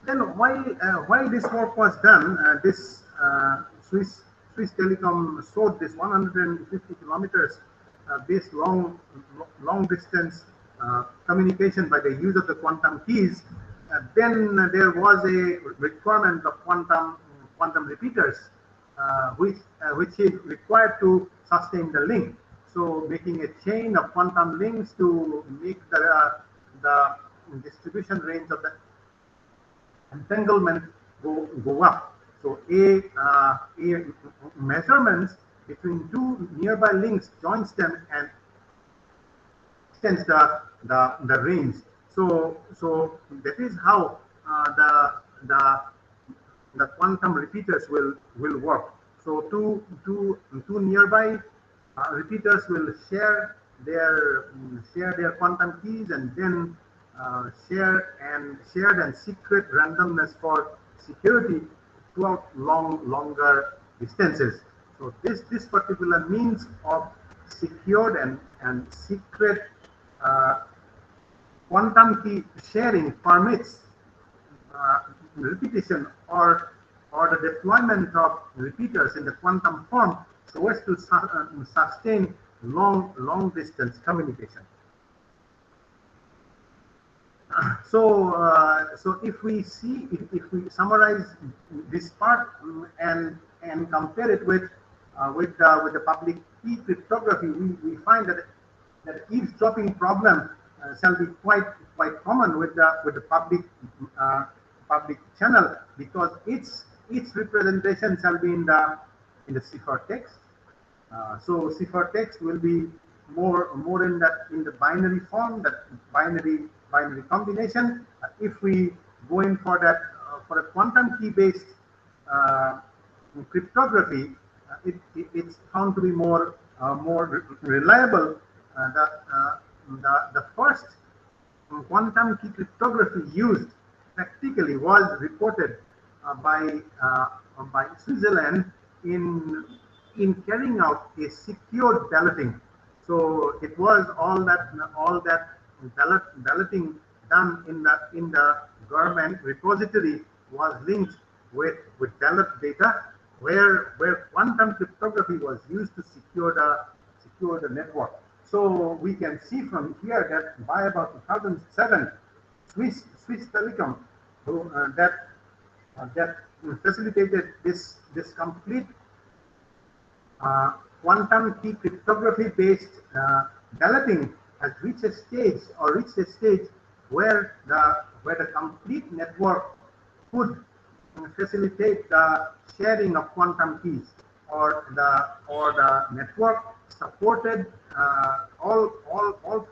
Then while this work was done, this Swiss Telecom showed this 150 kilometers based long distance communication by the use of the quantum keys. Then there was a requirement of quantum repeaters, which is required to sustain the link. So making a chain of quantum links to make the distribution range of the entanglement go up. So a measurements between two nearby links joins them and extends the range. So that is how the quantum repeaters will work. So two nearby repeaters will share their quantum keys, and then shared and secret randomness for security throughout longer distances. So this particular means of secured and secret uh, quantum key sharing permits repetition or the deployment of repeaters in the quantum form so as to sustain long distance communication. So if we summarize this part and compare it with the public key cryptography, we find that eavesdropping problem shall be quite common with the public channel, because its representation shall be in the ciphertext. So ciphertext will be more in the binary form, that binary combination. If we go in for that for a quantum key based uh, cryptography, it's found to be more reliable. The first quantum key cryptography used practically was reported by Switzerland in carrying out a secured balloting. So it was all that balloting done in the government repository was linked with ballot data, where quantum cryptography was used to secure the network. So we can see from here that by about 2007, Swiss Telecom, that facilitated this complete quantum key cryptography based balloting has reached a stage where the complete network could facilitate the sharing of quantum keys, or the network supported all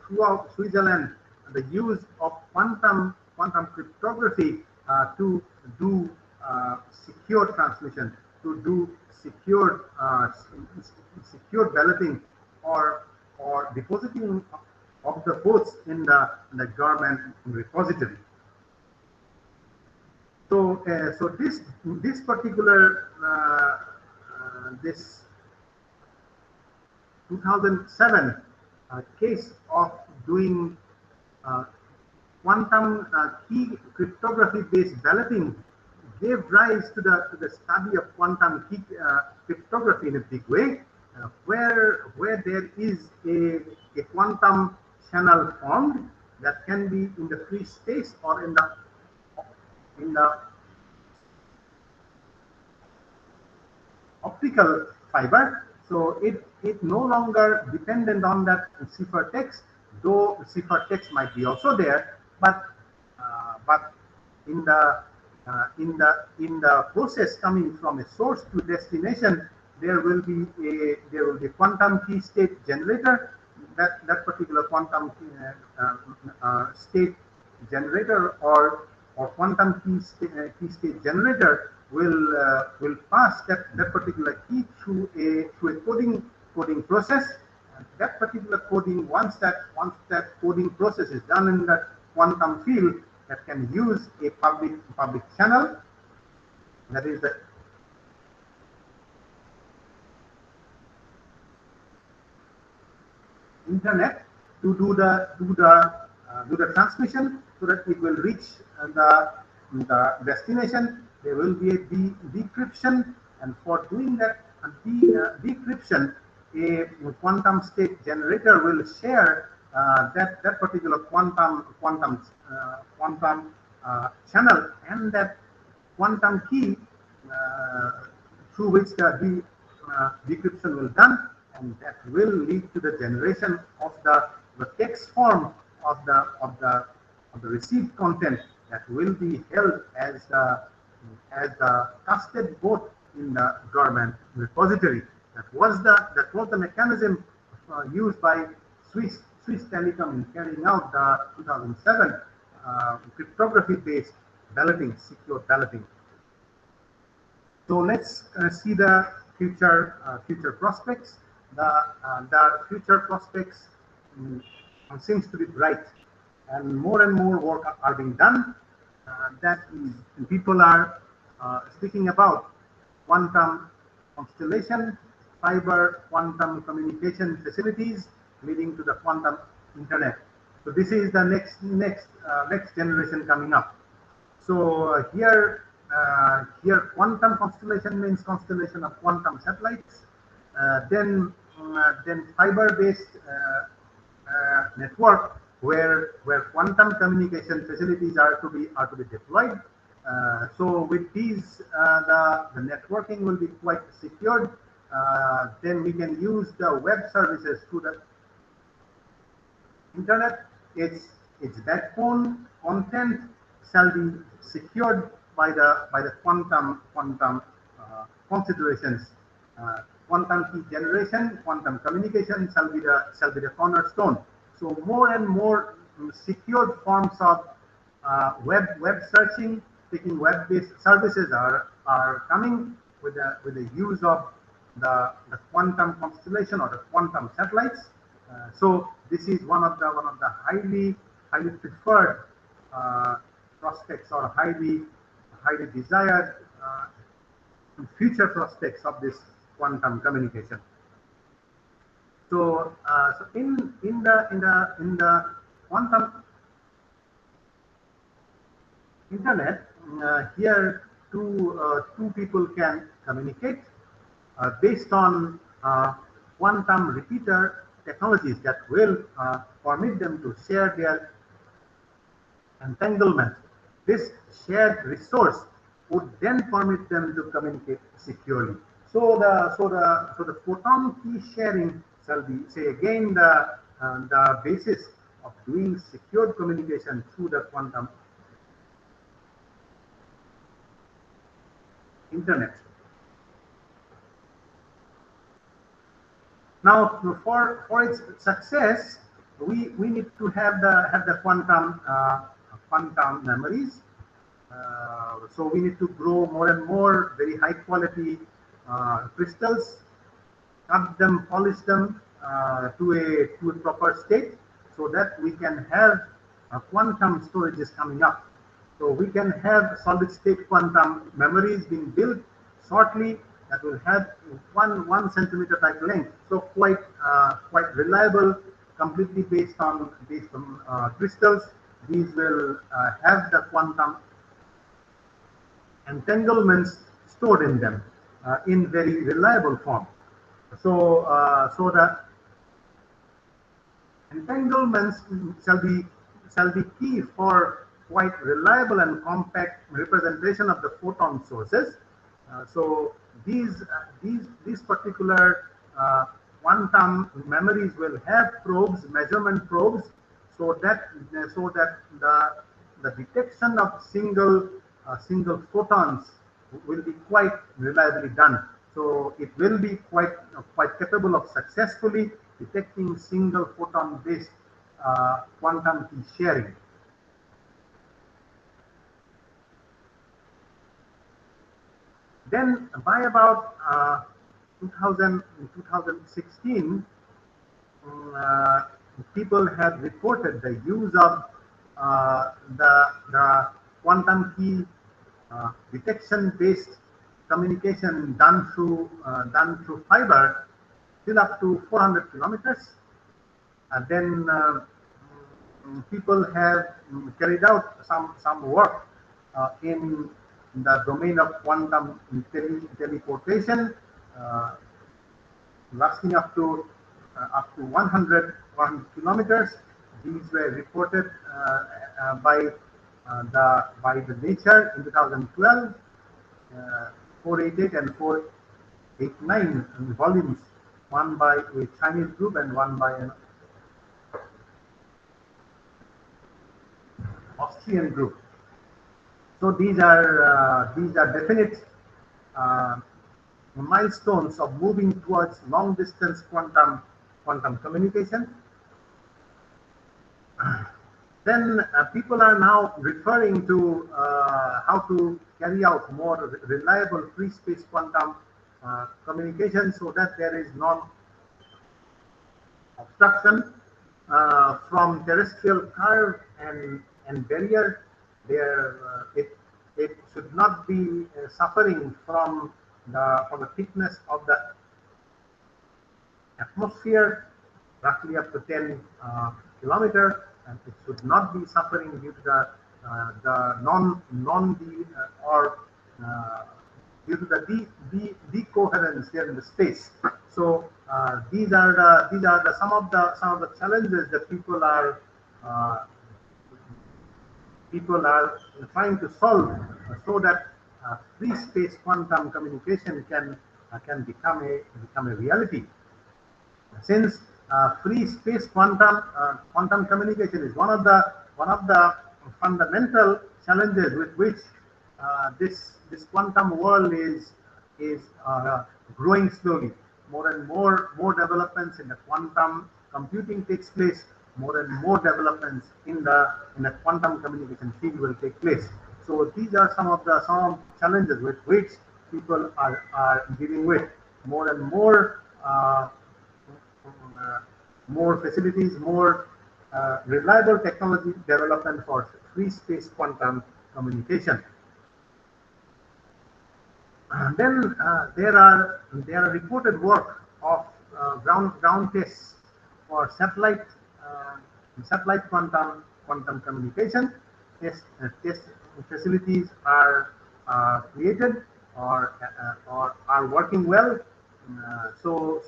throughout Switzerland the use of quantum cryptography to do secure transmission, to do secure balloting, or depositing of the votes in the government repository. So this particular this 2007 case of doing uh, quantum key cryptography based balloting gave rise to the study of quantum key cryptography in a big way, where there is a quantum channel formed that can be in the free space or in the optical fiber. So it no longer dependent on that ciphertext, though ciphertext might be also there, but in the process coming from a source to destination, there will be a quantum key state generator. That particular quantum state generator or quantum key state generator will pass that particular key through a coding process. And that particular coding, once that coding process is done in that quantum field, that can use a public channel, that is the internet, to do the transmission, so that it will reach the destination. There will be a decryption, and for doing that decryption, a quantum state generator will share that particular quantum channel and that quantum key through which the decryption will done, and that will lead to the generation of the text form of the received content, that will be held as the trusted both in the government repository. That was the mechanism used by Swiss Telecom in carrying out the 2007 cryptography-based balloting, secure balloting. So let's see the future prospects. The future prospects seems to be bright, and more work are being done. That people are speaking about quantum constellation, fiber quantum communication facilities leading to the quantum internet. So this is the next generation coming up. So here quantum constellation means constellation of quantum satellites. Then fiber-based network where quantum communication facilities are to be deployed. So with these, the networking will be quite secured. Then we can use the web services through the internet. Its backbone content shall be secured by the quantum considerations. Quantum key generation, quantum communication shall be the cornerstone. So more and more secured forms of web searching, taking web-based services are coming with the use of the quantum constellation or the quantum satellites. So this is one of the highly preferred prospects, or highly desired future prospects of this quantum communication. So, in the quantum internet, here two people can communicate based on quantum repeater technologies that will permit them to share their entanglement. This shared resource would then permit them to communicate securely. So the photon key sharing shall be, say again, the basis of doing secured communication through the quantum internet. Now, for its success, we need to have the quantum memories. So we need to grow more and more very high quality crystals, cut them, polish them to a proper state, so that we can have quantum storages coming up. So we can have solid state quantum memories being built shortly that will have one centimeter type length. So quite reliable, completely based on crystals. These will have the quantum entanglements stored in them in very reliable form. So the entanglements shall be key for quite reliable and compact representation of the photon sources. So these particular quantum memories will have probes, measurement probes, so that the detection of single photons will be quite reliably done. So it will be quite capable of successfully detecting single photon based quantum key sharing. Then by about 2016, people have reported the use of the quantum key detection-based communication done through fiber till up to 400 kilometers. And then people have carried out some work in the domain of quantum teleportation, lasting up to 100 kilometers. These were reported by the Nature in 2012, 488 and 489 volumes, one by a Chinese group and one by an Austrian group. So these are definite milestones of moving towards long distance quantum communication. Then people are now referring to how to carry out more reliable free space quantum communication, so that there is non-obstruction from terrestrial curve and barrier. It should not be suffering from the thickness of the atmosphere, roughly up to 10 kilometers, and it should not be suffering due to the due to the decoherence here in the space. So these are some of the challenges that people are trying to solve, so that free space quantum communication can become a reality. Since free space quantum communication is one of the fundamental challenges with which this quantum world is growing slowly. More and more developments in the quantum computing takes place. More and more developments in the quantum communication field will take place. So these are some challenges with which people are dealing with. More and more more facilities, more reliable technology development for free space quantum communication. Then there are reported work of ground tests for satellite quantum communication. Test facilities are created or are working well, so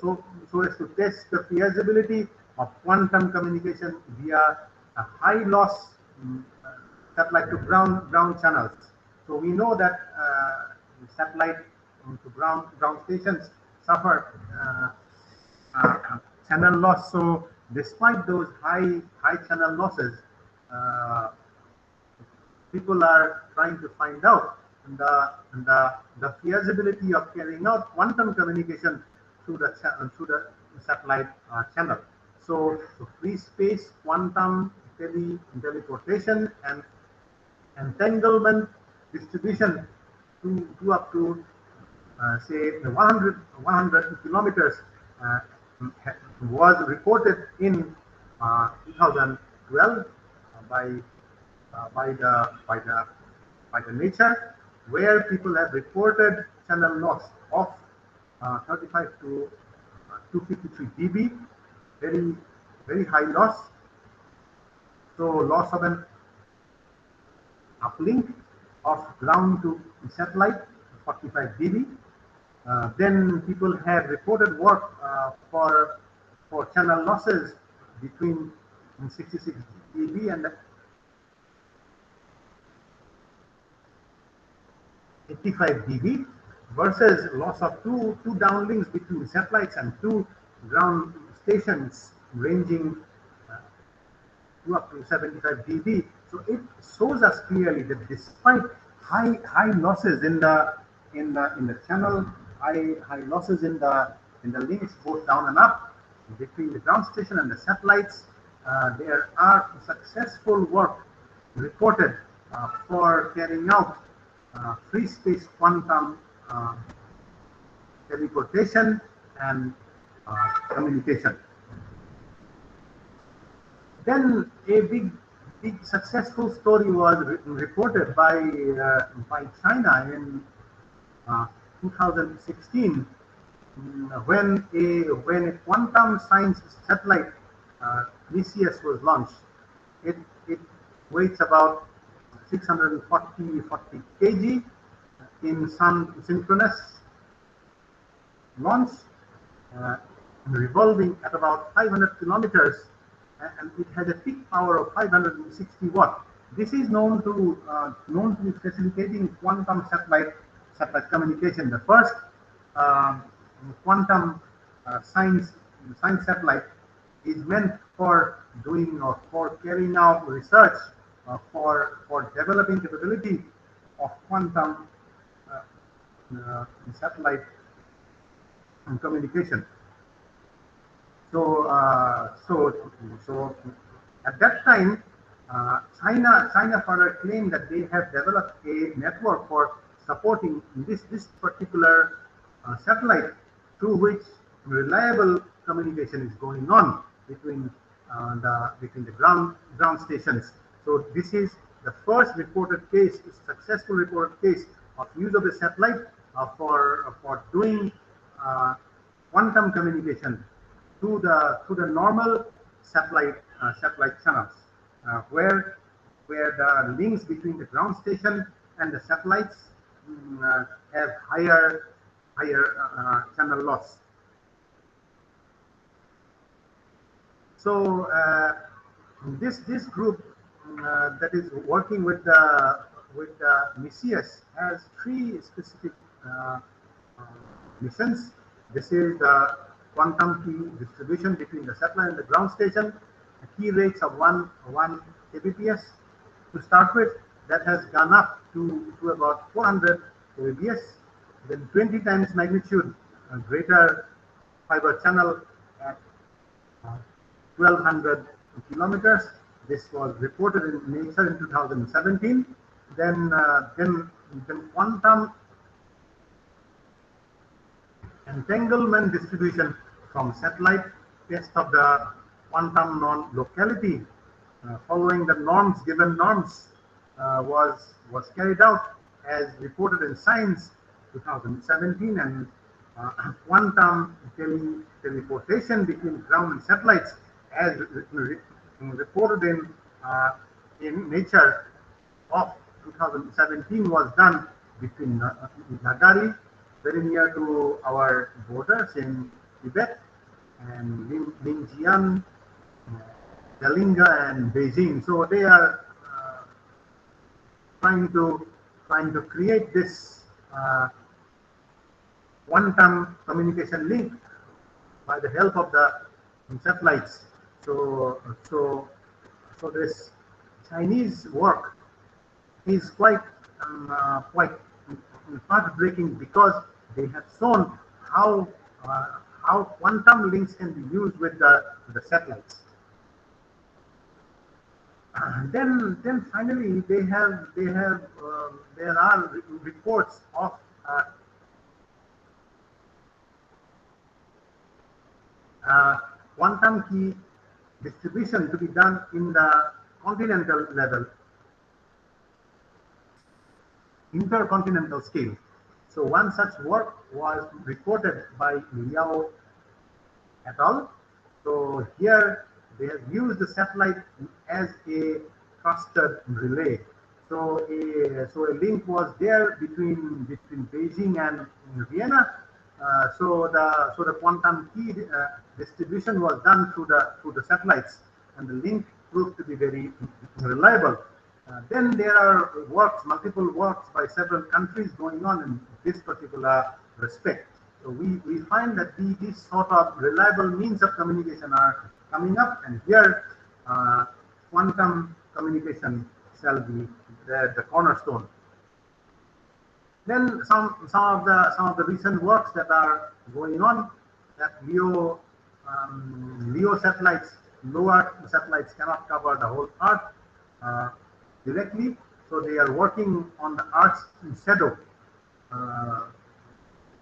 as to test the feasibility of quantum communication via a high loss satellite to ground channels. So we know that satellite to ground stations suffer channel loss. So despite those high channel losses, people are trying to find out the feasibility of carrying out quantum communication through the satellite channel. So free space quantum teleportation and entanglement distribution to up to say 100 kilometers was reported in 2012 by the Nature, where people have reported channel loss of 35 to 253 dB, very high loss. So loss of an uplink of ground to satellite, 45 dB. Then people have reported work for channel losses between 66 dB and 85 dB versus loss of two downlinks between satellites and two ground stations ranging to up to 75 dB. So it shows us clearly that despite high losses in the channel, high losses in the links both down and up between the ground station and the satellites, there are successful work reported for carrying out free space quantum teleportation and communication. Then a big successful story was reported by China in 2016, when a quantum science satellite Theseus was launched. It weighs about 640 kg in sun synchronous launch, uh, revolving at about 500 kilometers, and it has a peak power of 560 watt. This is known to be facilitating quantum satellite communication. The first uh, quantum science satellite is meant for doing or for carrying out research for developing capability of quantum uh, satellite communication. So, at that time, China further claimed that they have developed a network for supporting this particular satellite, through which reliable communication is going on between the ground stations. So this is the first reported case, successful reported case of use of a satellite for doing quantum communication through the normal satellite channels, where the links between the ground station and the satellites have higher channel loss. So this group that is working with Messias has three specific uh, missions. This is the quantum key distribution between the satellite and the ground station. The key rates of one kbps to start with. That has gone up to about 400 kbps. Then 20 times magnitude greater fiber channel at 1200 kilometers. This was reported in Nature in 2017. Then quantum entanglement distribution from satellite, test of the quantum non-locality following the given norms was carried out as reported in Science 2017, and quantum teleportation between ground and satellites as reported in Nature of 2017 was done between Nagari, very near to our borders in Tibet, and Linjiang, Galinga, and Beijing. So they are trying to create this quantum communication link by the help of the satellites. So this Chinese work is quite path-breaking, because they have shown how quantum links can be used with the satellites. Then finally there are reports of quantum key distribution to be done in the continental level, intercontinental scale. So one such work was reported by Liao et al. So here they have used the satellite as a trusted relay. So a link was there between Beijing and Vienna. So the quantum key distribution was done through the satellites, and the link proved to be very reliable. Then there are multiple works by several countries going on in this particular respect. So we find that these sort of reliable means of communication are coming up, and here quantum communication shall be the cornerstone. Then some of the recent works that are going on, that LEO satellites, low Earth satellites cannot cover the whole Earth directly, so they are working on the Earth's shadow. Uh,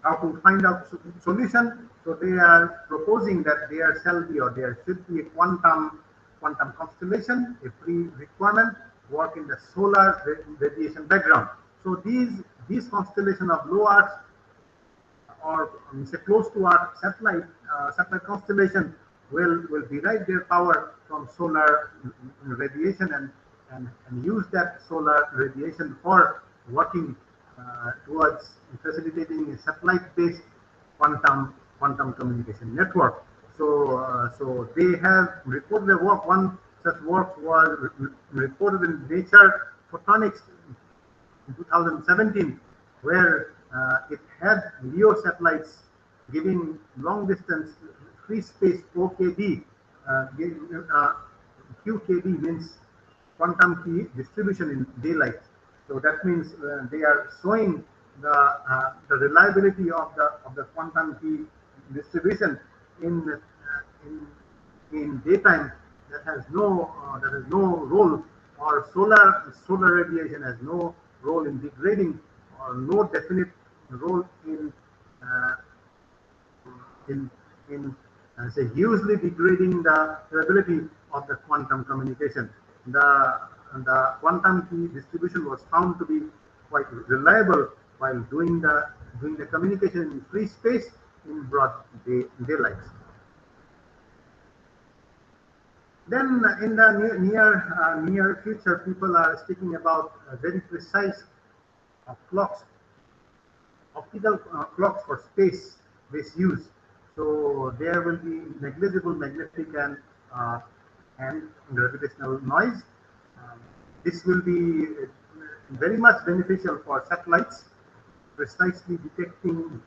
how to find out solution. So they are proposing that there shall be, or there should be, a quantum constellation, a pre-requirement work in the solar radiation background. So these constellation of low Earth, or say close to our satellite constellation, will derive their power from solar radiation, and use that solar radiation for working towards facilitating a satellite-based quantum communication network. So they have reported their work. One such work was reported in Nature Photonics in 2017, where it had LEO satellites giving long distance free space OKD. QKD means quantum key distribution in daylight. So that means they are showing the reliability of the quantum key distribution in in daytime. That has no role, or solar radiation has no role in degrading, or no definite role uh, in say hugely degrading the ability of the quantum communication. The quantum key distribution was found to be quite reliable while doing the communication in free space in broad daylight. Then in the near future, people are speaking about very precise clocks, optical clocks for space-based use. So there will be negligible magnetic and gravitational noise. Um, this will be very much beneficial for satellites, precisely detecting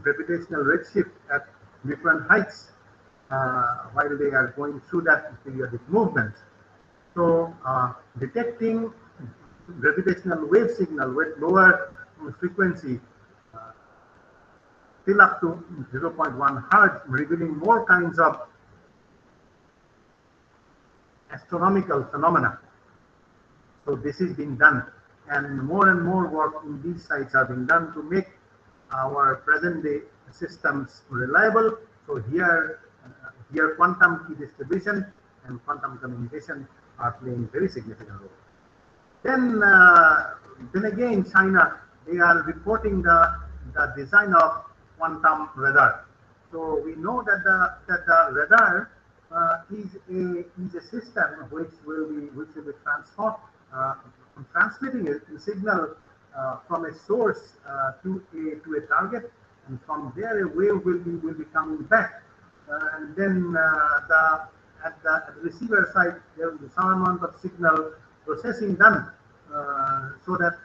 gravitational redshift at different heights while they are going through that periodic movement. So detecting gravitational wave signal with lower frequency, uh, till up to zero point 0.1 hertz, revealing more kinds of astronomical phenomena. So this is being done, and more work in these sites are being done to make our present day systems reliable. So here quantum key distribution and quantum communication are playing very significant role. Then again, China, they are reporting the design of quantum radar. So we know that the radar is a system which will be transmitting a signal from a source to a target, and from there a wave will be coming back. And then at the receiver side, there will be some amount of signal processing done, so that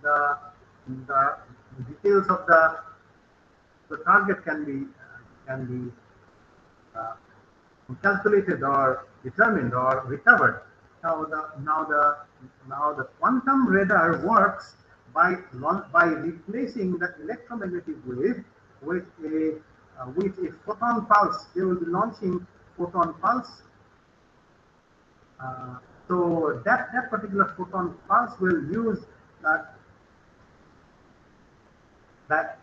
the the details of the target can be uh, calculated or determined or recovered. Now the quantum radar works by replacing the electromagnetic wave with a photon pulse. They will be launching photon pulse. Uh, so that particular photon pulse will use that that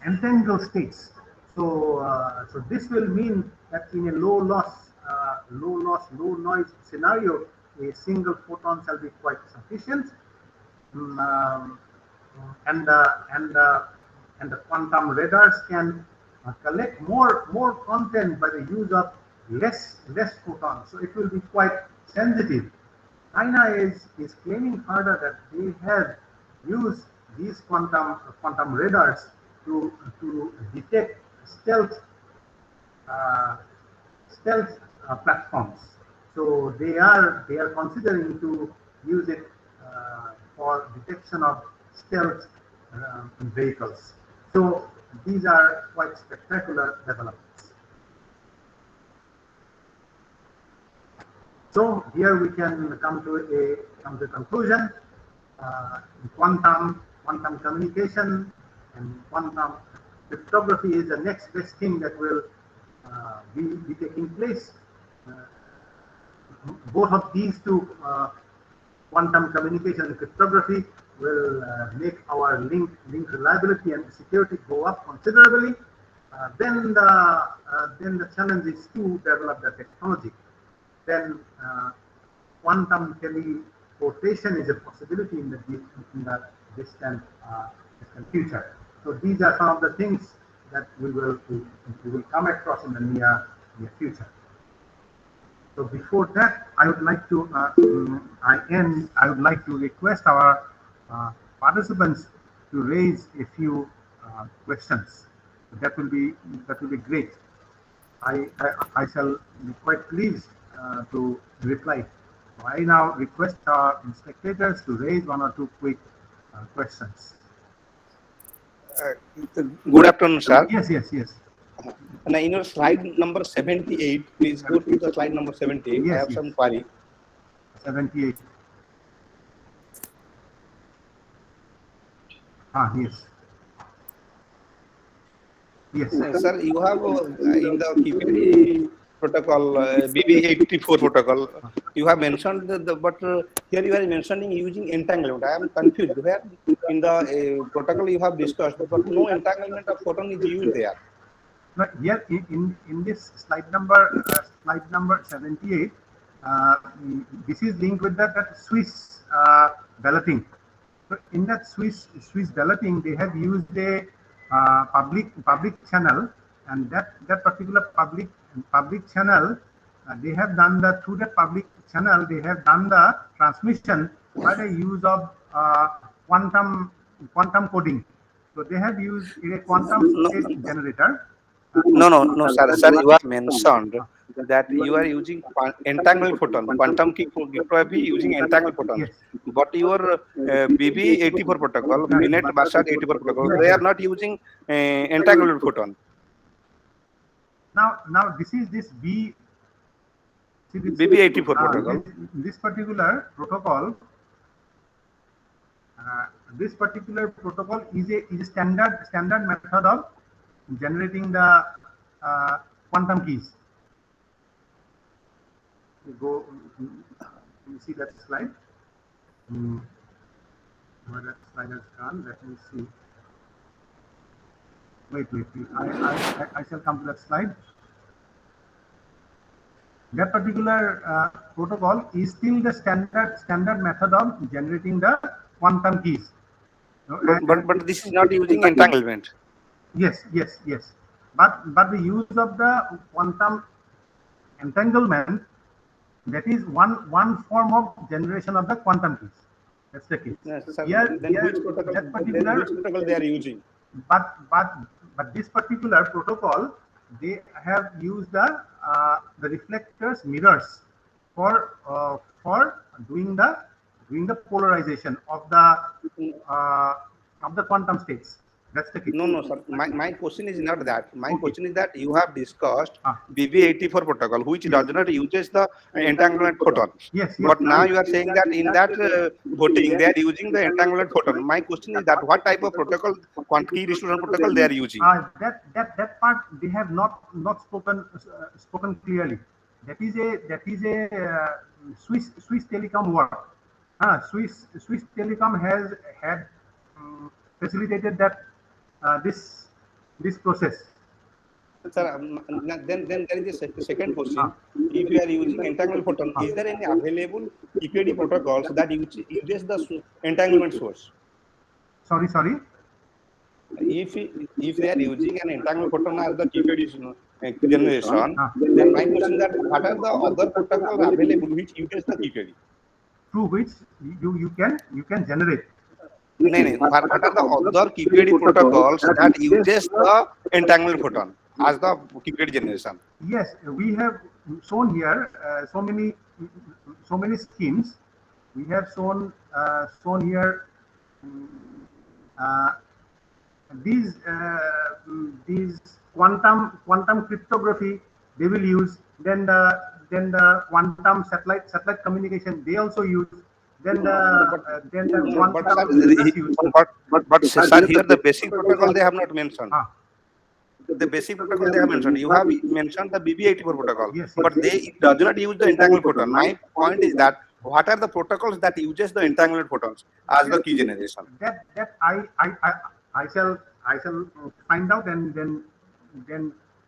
entangled states. So this will mean that in a low noise scenario, a single photon shall be quite sufficient. Mm, um, and the quantum radars can collect more content by the use of less photons. So it will be quite sensitive. China is claiming further that they have used these quantum radars to detect uh, stealth platforms. So they are considering to use it for detection of stealth vehicles. So these are quite spectacular developments. So here we can come to a conclusion. Quantum communication and quantum cryptography is the next best thing that will be taking place. Both of these two, quantum communication and cryptography, will make our link reliability and security go up considerably. Then the challenge is to develop the technology. Then quantum teleportation is a possibility in the distant future. So these are some of the things that we will come across in the near future. So before that, I would like to I would like to request our participants to raise a few questions. That will be great. I shall be quite pleased to reply. So I now request our spectators to raise one or two quick questions.
Good afternoon, sir.
Yes.
Now, in your slide number 78, please go to the slide number 78.
Yes,
I have some query.
78. Yes.
Sir, you have in the KPD protocol, BB84 protocol, you have mentioned but here you are mentioning using entanglement. I am confused. Where in the protocol you have discussed, but no entanglement of photon is used there.
But here in this slide number 78, this is linked with that Swiss balloting. So in that Swiss balloting, they have used a public channel, and that particular public channel, they have done through that public channel, they have done the transmission by the use of quantum coding. So they have used a quantum state generator.
No, sir. Sir, you have mentioned that you are using entangled photon, quantum cryptography using entangled photons.
Yes.
But your BB84 protocol, Binet Bashad 84 protocol, they are not using entangled photon.
Now this is this
BB84 protocol.
This particular protocol. This particular protocol is a standard method of generating the quantum keys. You see that slide? Where that slide has gone? Let me see. Wait. I shall come to that slide. That particular protocol is still the standard method of generating the quantum keys.
But this is not using entanglement.
Yes. But the use of the quantum entanglement, that is one form of generation of the quantum keys. That's the case.
Yes, sir. Which protocol they are using?
But this particular protocol, they have used the reflectors, mirrors for doing the polarization of the quantum states. That's the case.
No, sir. My question is not that. My question is that you have discussed BB84 protocol, which does not uses the entanglement photon.
Yes.
But now you are saying that in that voting, they are using the entanglement photon. My question is that what type of protocol, key distribution protocol they are using?
That part they have not spoken clearly. That is a Swiss telecom work. Swiss telecom has had facilitated that this process.
Sir, then there is a second question. If you are using entanglement photon, is there any available EPD protocols that uses the entanglement source?
Sorry.
If they are using an entanglement photon as the QPD generation, then my question is that what are the other protocols available which uses the QPD?
Through which you can generate.
No. What are the other QPD protocols that uses the entanglement photon as the QPD generation?
Yes, we have shown here so many schemes. We have shown here uh, these quantum cryptography they will use. Then the quantum satellite communication they also use. Then the
But sir,
quantum resistors use.
but sir, here the basic protocol they have not mentioned.
Ah,
The basic protocol they have mentioned. You have mentioned the BB84 protocol,
yes,
but
yes.
they it does not use the entangled photon. My point is that what are the protocols that uses the entangled photons as the key generation?
That I shall find out, and then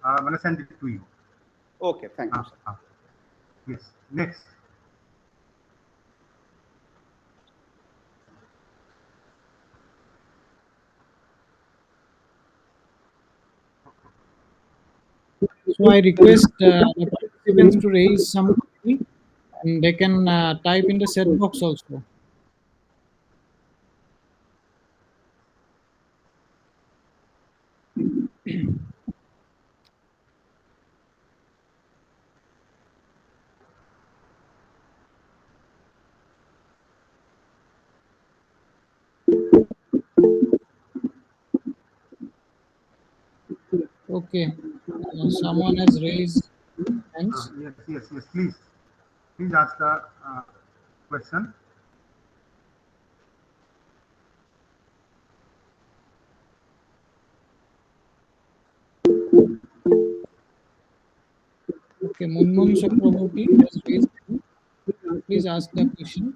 I'm gonna send it to you.
Okay, thank you,
Ah,
sir.
ah. Yes. Next.
So I request the participants to raise some query, and they can type in the chat box also. Okay, someone has raised hands.
Yes. Please ask the question.
Okay, Munmun Chakraborty has raised hand. Please ask the question.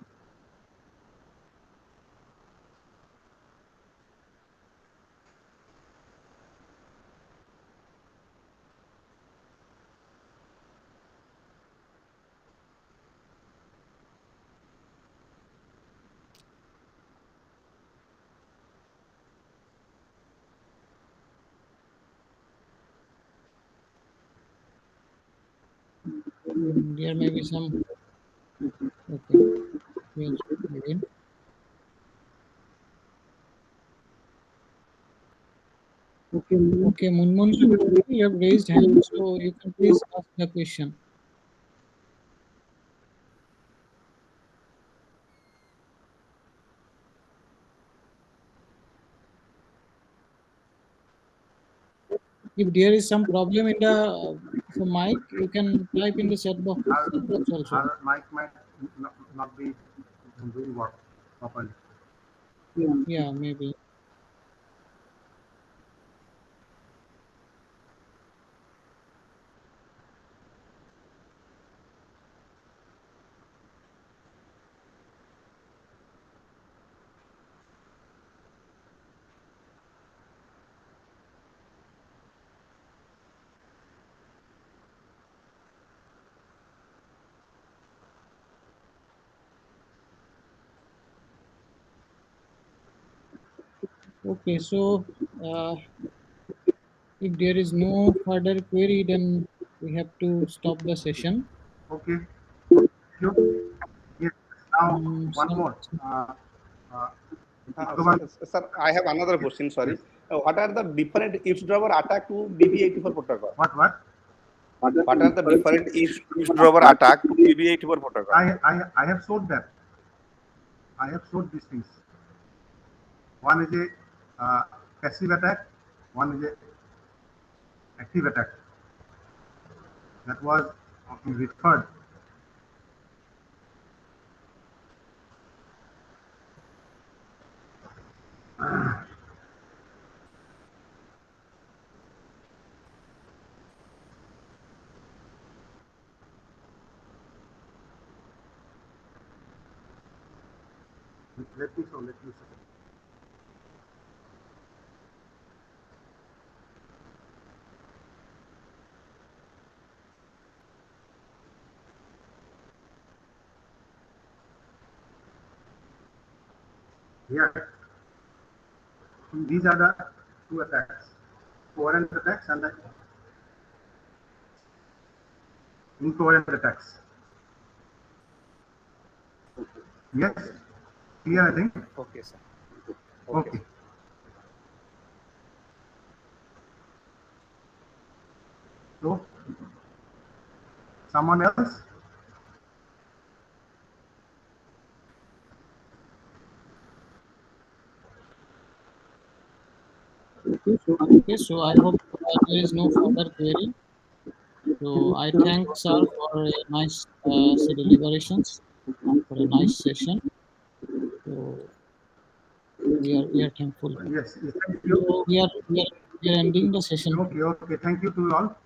There may be some. Okay, we'll begin. Okay, Munmun Chakraborty, you have raised hand, so you can please ask the question. If there is some problem in the mic, you can type in the chat box also.
Our mic might not be doing work properly.
Yeah, maybe. Okay, so uh, if there is no further query, then we have to stop the session.
Okay. You. Yes. Now one
Some,
more. Uh,
Sir, I have another question. Sorry,
yes.
what are the different eavesdropper attack to BB84 protocol?
What?
What are the different eavesdropper attack to BB84 protocol?
I have showed that. I have showed these things. One is a passive attack. One is a active attack. That was referred. Let me show. Here, these are the two attacks, coherent attacks and the incoherent attacks. Yes, clear, I think.
Okay, sir.
Okay. So, someone else?
Okay, so I hope there is no further query. So I thank sir for a nice deliberations and for a nice session. So we are thankful.
Yes, thank you.
So we are ending the session.
Okay, thank you to all.